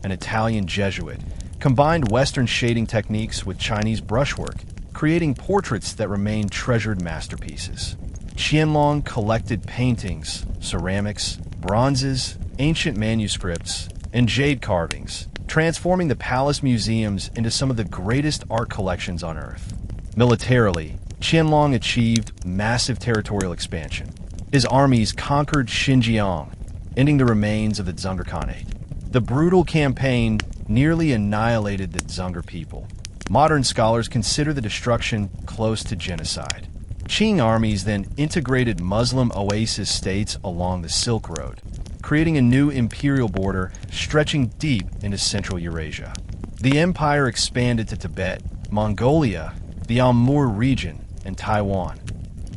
an Italian Jesuit, combined Western shading techniques with Chinese brushwork, creating portraits that remain treasured masterpieces. Qianlong collected paintings, ceramics, bronzes, ancient manuscripts, and jade carvings, transforming the palace museums into some of the greatest art collections on Earth. Militarily, Qianlong achieved massive territorial expansion. His armies conquered Xinjiang, ending the remains of the Dzungar Khanate. The brutal campaign nearly annihilated the Dzungar people. Modern scholars consider the destruction close to genocide. Qing armies then integrated Muslim oasis states along the Silk Road, creating a new imperial border stretching deep into Central Eurasia. The empire expanded to Tibet, Mongolia, the Amur region, and Taiwan,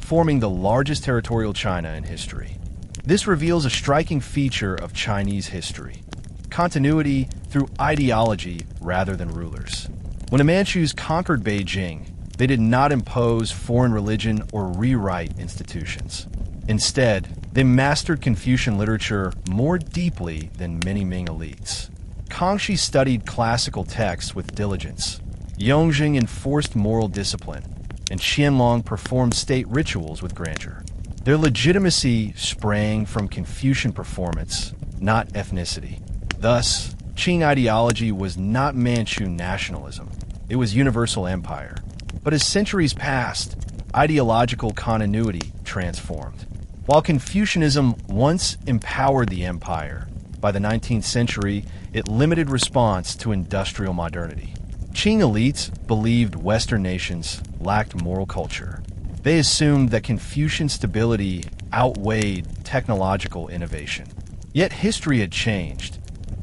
forming the largest territorial China in history. This reveals a striking feature of Chinese history: continuity through ideology rather than rulers. When the Manchus conquered Beijing, they did not impose foreign religion or rewrite institutions. Instead, they mastered Confucian literature more deeply than many Ming elites. Kangxi studied classical texts with diligence. Yuanzhang enforced moral discipline, and Qianlong performed state rituals with grandeur. Their legitimacy sprang from Confucian performance, not ethnicity. Thus, Qing ideology was not Manchu nationalism. It was universal empire. But as centuries passed, ideological continuity transformed. While Confucianism once empowered the empire, by the 19th century, it limited response to industrial modernity. Qing elites believed Western nations lacked moral culture. They assumed that Confucian stability outweighed technological innovation. Yet history had changed.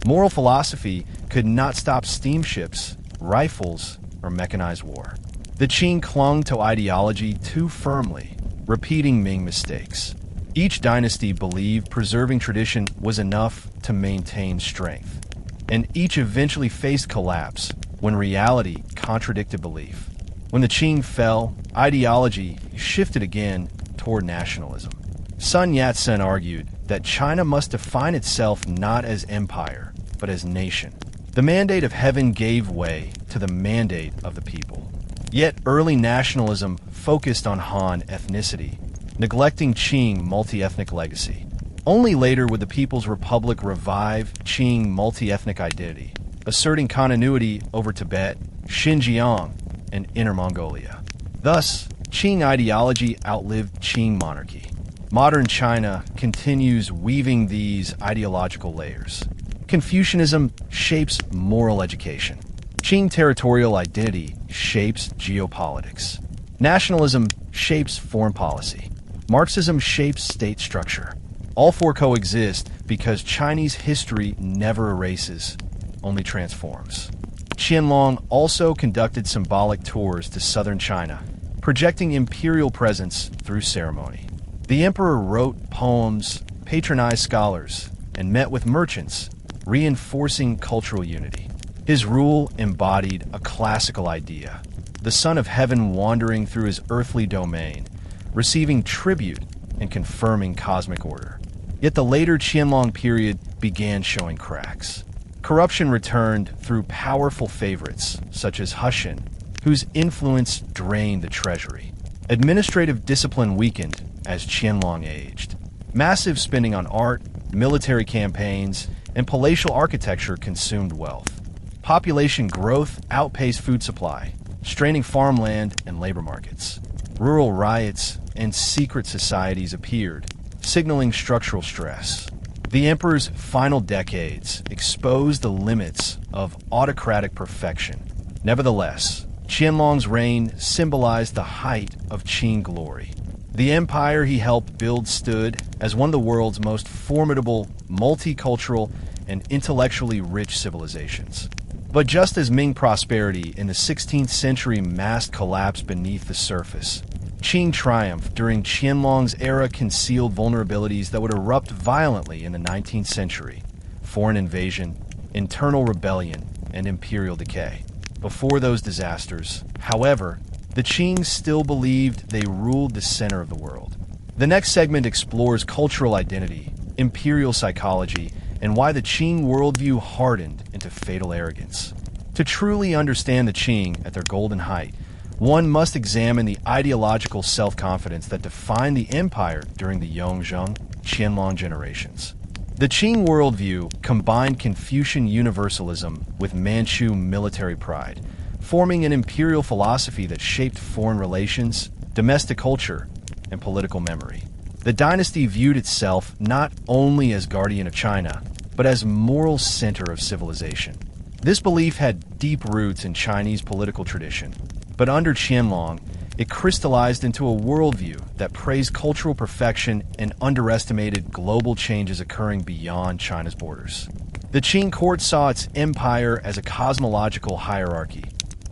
Moral philosophy could not stop steamships, rifles, or mechanized war. The Qing clung to ideology too firmly, repeating Ming mistakes. Each dynasty believed preserving tradition was enough to maintain strength, and each eventually faced collapse when reality contradicted belief. When the Qing fell, ideology shifted again toward nationalism. Sun Yat-sen argued that China must define itself not as empire, but as nation. The mandate of heaven gave way to the mandate of the people. Yet early nationalism focused on Han ethnicity, neglecting Qing multi-ethnic legacy. Only later would the People's Republic revive Qing multi-ethnic identity, asserting continuity over Tibet, Xinjiang, and Inner Mongolia. Thus, Qing ideology outlived Qing monarchy. Modern China continues weaving these ideological layers. Confucianism shapes moral education. Qing territorial identity shapes geopolitics. Nationalism shapes foreign policy. Marxism shapes state structure. All four coexist because Chinese history never erases, only transforms. Qianlong also conducted symbolic tours to southern China, projecting imperial presence through ceremony. The emperor wrote poems, patronized scholars, and met with merchants, reinforcing cultural unity. His rule embodied a classical idea: the Son of Heaven wandering through his earthly domain, receiving tribute and confirming cosmic order. Yet the later Qianlong period began showing cracks. Corruption returned through powerful favorites, such as Hushin, whose influence drained the treasury. Administrative discipline weakened as Qianlong aged. Massive spending on art, military campaigns, and palatial architecture consumed wealth. Population growth outpaced food supply, straining farmland and labor markets. Rural riots and secret societies appeared, signaling structural stress. The emperor's final decades exposed the limits of autocratic perfection. Nevertheless, Qianlong's reign symbolized the height of Qing glory. The empire he helped build stood as one of the world's most formidable, multicultural, and intellectually rich civilizations. But just as Ming prosperity in the 16th century masked collapse beneath the surface, Qing triumph during Qianlong's era concealed vulnerabilities that would erupt violently in the 19th century: foreign invasion, internal rebellion, and imperial decay. Before those disasters, however, the Qing still believed they ruled the center of the world. The next segment explores cultural identity, imperial psychology, and why the Qing worldview hardened into fatal arrogance. To truly understand the Qing at their golden height, one must examine the ideological self-confidence that defined the empire during the Yuanzhang, Qianlong generations. The Qing worldview combined Confucian universalism with Manchu military pride, forming an imperial philosophy that shaped foreign relations, domestic culture, and political memory. The dynasty viewed itself not only as guardian of China, but as moral center of civilization. This belief had deep roots in Chinese political tradition, but under Qianlong, it crystallized into a worldview that praised cultural perfection and underestimated global changes occurring beyond China's borders. The Qing court saw its empire as a cosmological hierarchy.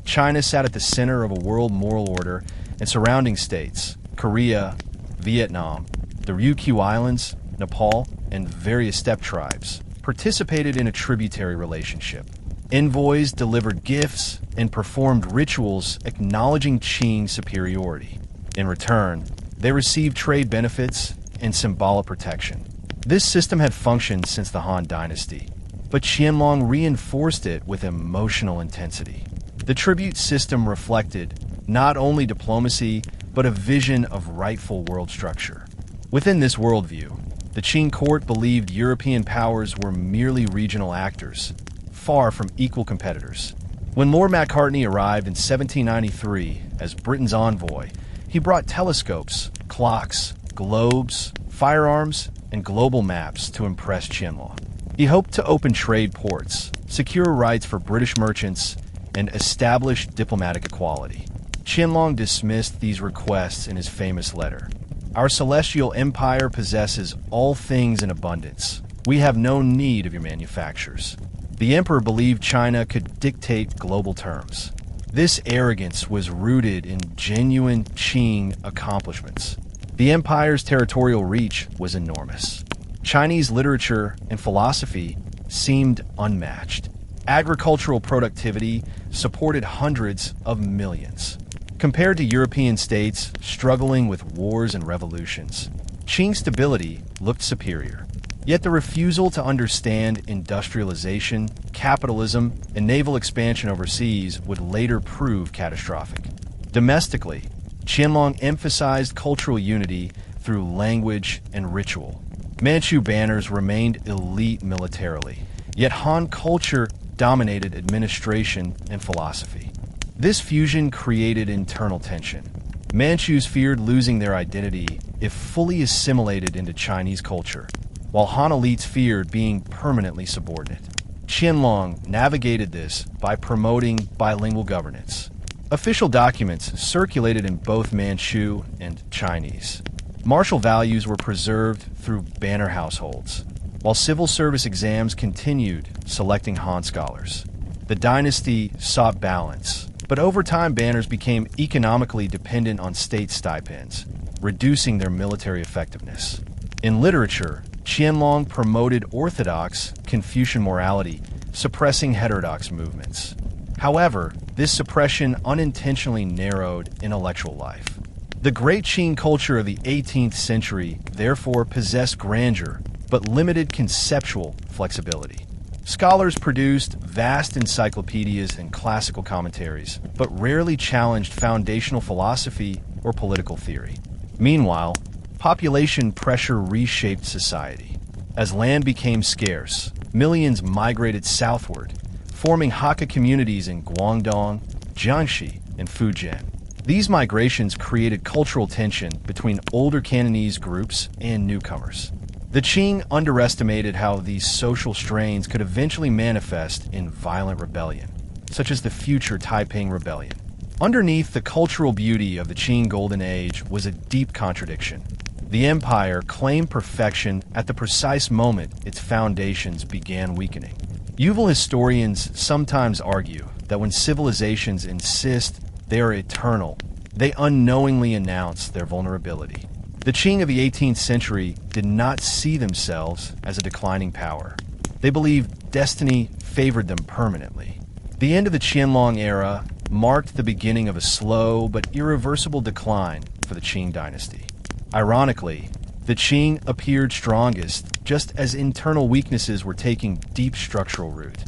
China sat at the center of a world moral order, and surrounding states, Korea, Vietnam, the Ryukyu Islands, Nepal, and various steppe tribes, participated in a tributary relationship. Envoys delivered gifts and performed rituals acknowledging Qing superiority. In return, they received trade benefits and symbolic protection. This system had functioned since the Han Dynasty, but Qianlong reinforced it with emotional intensity. The tribute system reflected not only diplomacy, but a vision of rightful world structure. Within this worldview, the Qing court believed European powers were merely regional actors, far from equal competitors. When Lord Macartney arrived in 1793 as Britain's envoy, he brought telescopes, clocks, globes, firearms, and global maps to impress Qianlong. He hoped to open trade ports, secure rights for British merchants, and establish diplomatic equality. Qianlong dismissed these requests in his famous letter. "Our celestial empire possesses all things in abundance. We have no need of your manufactures." The emperor believed China could dictate global terms. This arrogance was rooted in genuine Qing accomplishments. The empire's territorial reach was enormous. Chinese literature and philosophy seemed unmatched. Agricultural productivity supported hundreds of millions. Compared to European states struggling with wars and revolutions, Qing stability looked superior. Yet the refusal to understand industrialization, capitalism, and naval expansion overseas would later prove catastrophic. Domestically, Qianlong emphasized cultural unity through language and ritual. Manchu banners remained elite militarily, yet Han culture dominated administration and philosophy. This fusion created internal tension. Manchus feared losing their identity if fully assimilated into Chinese culture, while Han elites feared being permanently subordinate. Qianlong navigated this by promoting bilingual governance. Official documents circulated in both Manchu and Chinese. Martial values were preserved through banner households, while civil service exams continued selecting Han scholars. The dynasty sought balance, but over time banners became economically dependent on state stipends, reducing their military effectiveness. In literature, Qianlong promoted orthodox Confucian morality, suppressing heterodox movements. However, this suppression unintentionally narrowed intellectual life. The great Qing culture of the 18th century therefore possessed grandeur, but limited conceptual flexibility. Scholars produced vast encyclopedias and classical commentaries, but rarely challenged foundational philosophy or political theory. Meanwhile, population pressure reshaped society. As land became scarce, millions migrated southward, forming Hakka communities in Guangdong, Jiangxi, and Fujian. These migrations created cultural tension between older Cantonese groups and newcomers. The Qing underestimated how these social strains could eventually manifest in violent rebellion, such as the future Taiping Rebellion. Underneath the cultural beauty of the Qing Golden Age was a deep contradiction. The empire claimed perfection at the precise moment its foundations began weakening. Yuval historians sometimes argue that when civilizations insist they are eternal, they unknowingly announce their vulnerability. The Qing of the 18th century did not see themselves as a declining power. They believed destiny favored them permanently. The end of the Qianlong era marked the beginning of a slow but irreversible decline for the Qing dynasty. Ironically, the Qing appeared strongest just as internal weaknesses were taking deep structural root.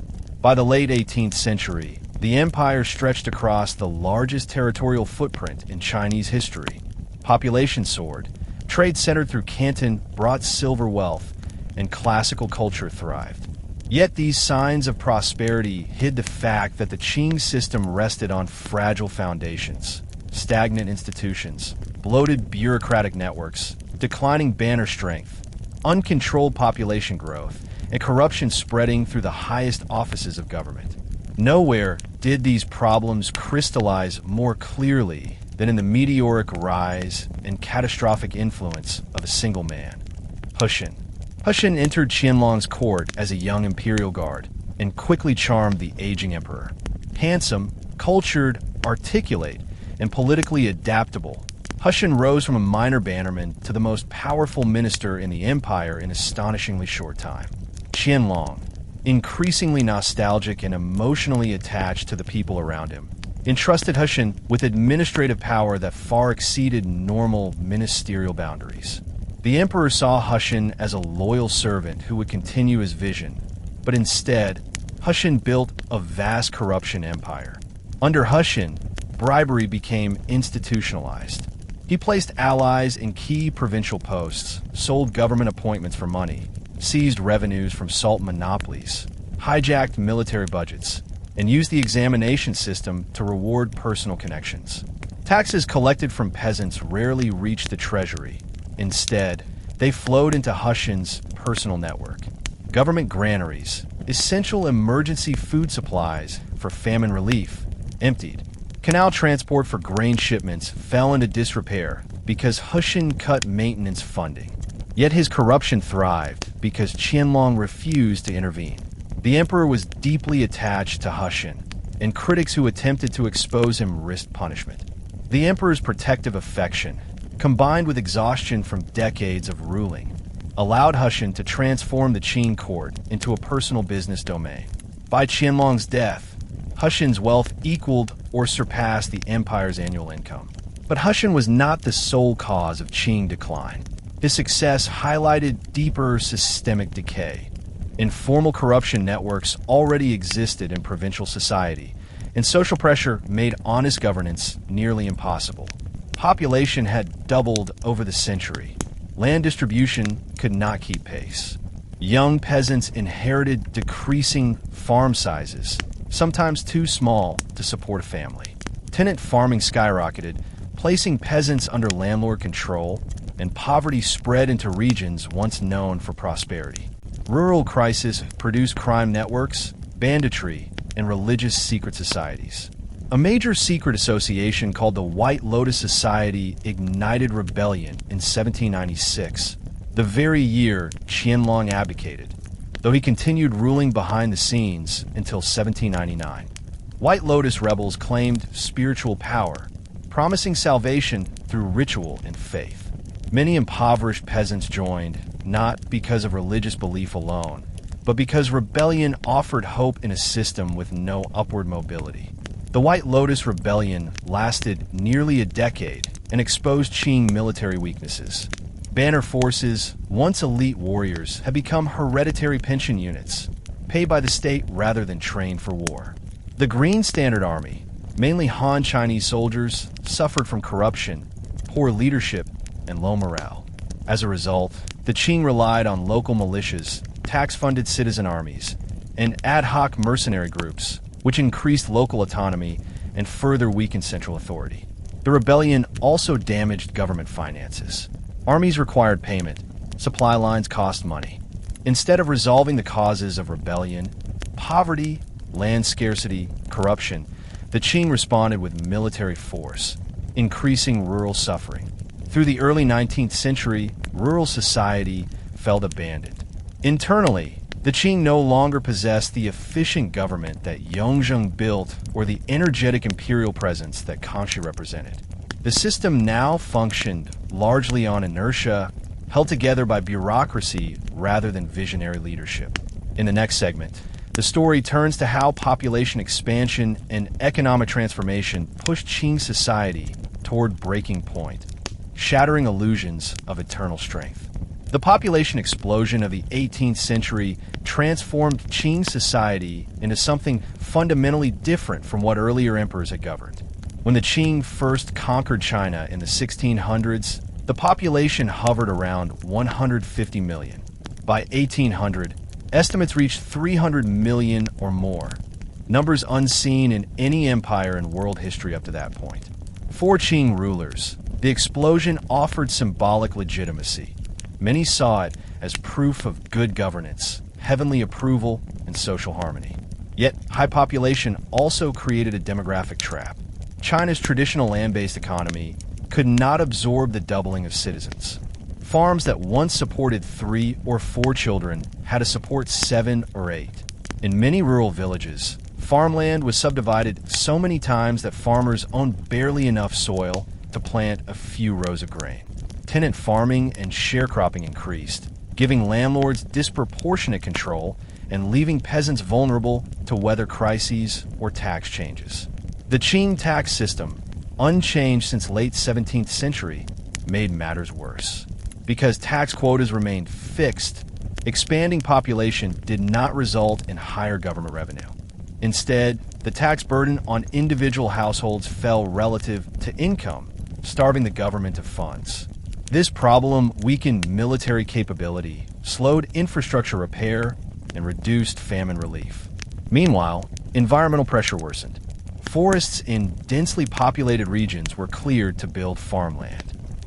By the late 18th century, the empire stretched across the largest territorial footprint in Chinese history. Population soared, trade centered through Canton brought silver wealth, and classical culture thrived. Yet these signs of prosperity hid the fact that the Qing system rested on fragile foundations, stagnant institutions, bloated bureaucratic networks, declining banner strength, uncontrolled population growth, and corruption spreading through the highest offices of government. Nowhere did these problems crystallize more clearly than in the meteoric rise and catastrophic influence of a single man, Hushan. Hushan entered Qianlong's court as a young imperial guard and quickly charmed the aging emperor. Handsome, cultured, articulate, and politically adaptable, Hushan rose from a minor bannerman to the most powerful minister in the empire in astonishingly short time. Qianlong, increasingly nostalgic and emotionally attached to the people around him, entrusted Hushan with administrative power that far exceeded normal ministerial boundaries. The emperor saw Hushan as a loyal servant who would continue his vision, but instead, Hushan built a vast corruption empire. Under Hushan, bribery became institutionalized. He placed allies in key provincial posts, sold government appointments for money, seized revenues from salt monopolies, hijacked military budgets, and used the examination system to reward personal connections. Taxes collected from peasants rarely reached the treasury. Instead, they flowed into Hushan's personal network. Government granaries, essential emergency food supplies for famine relief, emptied. Canal transport for grain shipments fell into disrepair because Hushan cut maintenance funding. Yet his corruption thrived because Qianlong refused to intervene. The emperor was deeply attached to Hushan, and critics who attempted to expose him risked punishment. The emperor's protective affection, combined with exhaustion from decades of ruling, allowed Hushan to transform the Qing court into a personal business domain. By Qianlong's death, Hushan's wealth equaled or surpassed the empire's annual income. But Hushan was not the sole cause of Qing decline. His success highlighted deeper systemic decay. Informal corruption networks already existed in provincial society, and social pressure made honest governance nearly impossible. Population had doubled over the century. Land distribution could not keep pace. Young peasants inherited decreasing farm sizes, sometimes too small to support a family. Tenant farming skyrocketed, placing peasants under landlord control, and poverty spread into regions once known for prosperity. Rural crisis produced crime networks, banditry, and religious secret societies. A major secret association called the White Lotus Society ignited rebellion in 1796, the very year Qianlong abdicated, though he continued ruling behind the scenes until 1799. White Lotus rebels claimed spiritual power, promising salvation through ritual and faith. Many impoverished peasants joined, not because of religious belief alone, but because rebellion offered hope in a system with no upward mobility. The White Lotus Rebellion lasted nearly a decade and exposed Qing military weaknesses. Banner forces, once elite warriors, had become hereditary pension units. paid by the state rather than trained for war. The Green Standard Army, mainly Han Chinese soldiers, suffered from corruption, poor leadership, and low morale. As a result, the Qing relied on local militias, tax-funded citizen armies, and ad hoc mercenary groups, which increased local autonomy and further weakened central authority. The rebellion also damaged government finances. Armies required payment. Supply lines cost money. Instead of resolving the causes of rebellion, poverty, land scarcity, corruption, the Qing responded with military force, increasing rural suffering. Through the early 19th century, rural society felt abandoned. Internally, the Qing no longer possessed the efficient government that Yuanzhang built or the energetic imperial presence that Kangxi represented. The system now functioned largely on inertia, held together by bureaucracy rather than visionary leadership. In the next segment, the story turns to how population expansion and economic transformation pushed Qing society toward breaking point, shattering illusions of eternal strength. The population explosion of the 18th century transformed Qing society into something fundamentally different from what earlier emperors had governed. When the Qing first conquered China in the 1600s, the population hovered around 150 million. By 1800, estimates reached 300 million or more, numbers unseen in any empire in world history up to that point. For Qing rulers, the explosion offered symbolic legitimacy. Many saw it as proof of good governance, heavenly approval, and social harmony. Yet, high population also created a demographic trap. China's traditional land-based economy could not absorb the doubling of citizens. Farms that once supported 3 or 4 children had to support 7 or 8. In many rural villages, farmland was subdivided so many times that farmers owned barely enough soil to plant a few rows of grain. Tenant farming and sharecropping increased, giving landlords disproportionate control and leaving peasants vulnerable to weather crises or tax changes. The Qing tax system, unchanged since late 17th century, made matters worse. Because tax quotas remained fixed, expanding population did not result in higher government revenue. Instead, the tax burden on individual households fell relative to income, starving the government of funds. This problem weakened military capability, slowed infrastructure repair, and reduced famine relief. Meanwhile, environmental pressure worsened. Forests in densely populated regions were cleared to build farmland.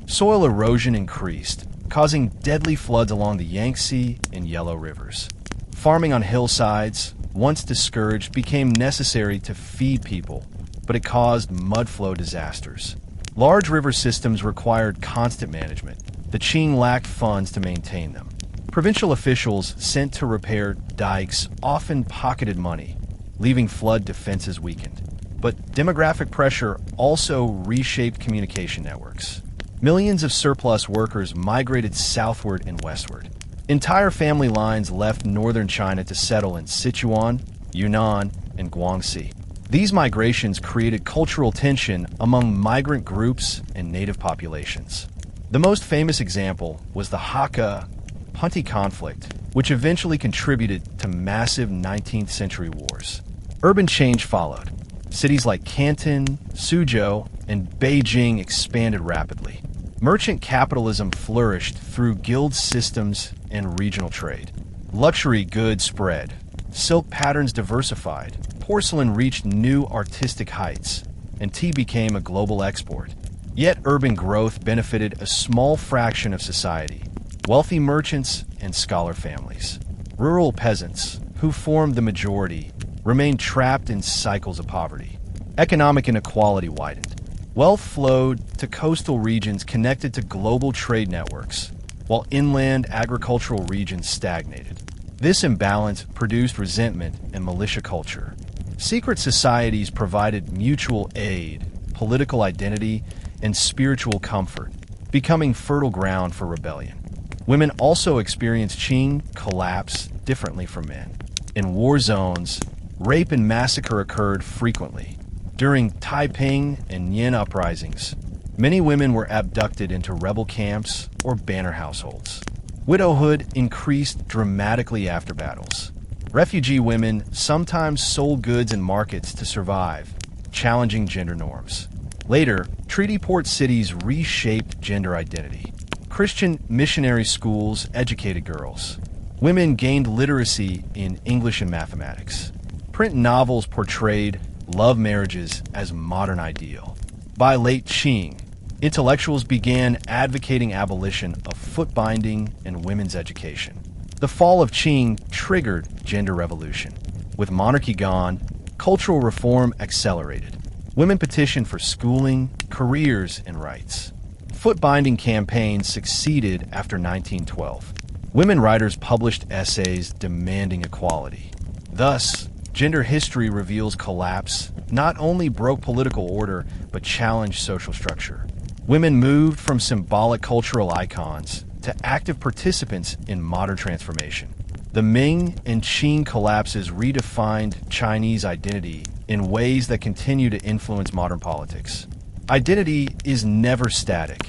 Soil erosion increased, causing deadly floods along the Yangtze and Yellow rivers. Farming on hillsides, once discouraged, became necessary to feed people, but it caused mudflow disasters. Large river systems required constant management. The Qing lacked funds to maintain them. Provincial officials sent to repair dikes often pocketed money, leaving flood defenses weakened. But demographic pressure also reshaped communication networks. Millions of surplus workers migrated southward and westward. Entire family lines left northern China to settle in Sichuan, Yunnan, and Guangxi. These migrations created cultural tension among migrant groups and native populations. The most famous example was the Hakka-Punti conflict, which eventually contributed to massive 19th century wars. Urban change followed. Cities like Canton, Suzhou, and Beijing expanded rapidly. Merchant capitalism flourished through guild systems and regional trade. Luxury goods spread. Silk patterns diversified. Porcelain reached new artistic heights, and tea became a global export. Yet urban growth benefited a small fraction of society, wealthy merchants and scholar families. Rural peasants, who formed the majority, remained trapped in cycles of poverty. Economic inequality widened. Wealth flowed to coastal regions connected to global trade networks, while inland agricultural regions stagnated. This imbalance produced resentment and militia culture. Secret societies provided mutual aid, political identity, and spiritual comfort, becoming fertile ground for rebellion. Women also experienced Qing collapse differently from men. In war zones, rape and massacre occurred frequently. During Taiping and Yin uprisings, many women were abducted into rebel camps or banner households. Widowhood increased dramatically after battles. Refugee women sometimes sold goods in markets to survive, challenging gender norms. Later, treaty port cities reshaped gender identity. Christian missionary schools educated girls. Women gained literacy in English and mathematics. Print novels portrayed love marriages as modern ideal. By late Qing, intellectuals began advocating abolition of foot binding and women's education. The fall of Qing triggered gender revolution. With monarchy gone, cultural reform accelerated. Women petitioned for schooling, careers, and rights. Foot-binding campaigns succeeded after 1912. Women writers published essays demanding equality. Thus, gender history reveals collapse not only broke political order, but challenged social structure. Women moved from symbolic cultural icons to active participants in modern transformation. The Ming and Qing collapses redefined Chinese identity in ways that continue to influence modern politics. Identity is never static.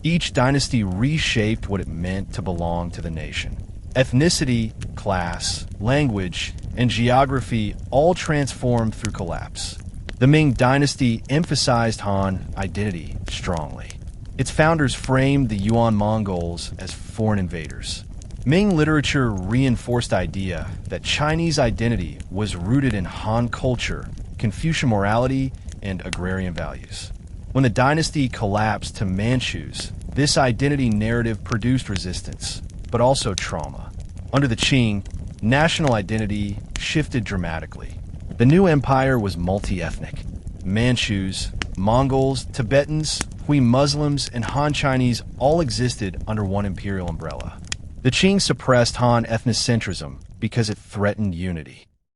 Each dynasty reshaped what it meant to belong to the nation. Ethnicity, class, language, and geography all transformed through collapse. The Ming Dynasty emphasized Han identity strongly. Its founders framed the Yuan Mongols as foreign invaders. Ming literature reinforced the idea that Chinese identity was rooted in Han culture, Confucian morality, and agrarian values. When the dynasty collapsed to Manchus, this identity narrative produced resistance, but also trauma. Under the Qing, national identity shifted dramatically. The new empire was multi-ethnic. Manchus, Mongols, Tibetans, Hui Muslims, and Han Chinese all existed under one imperial umbrella. The Qing suppressed Han ethnocentrism because it threatened unity.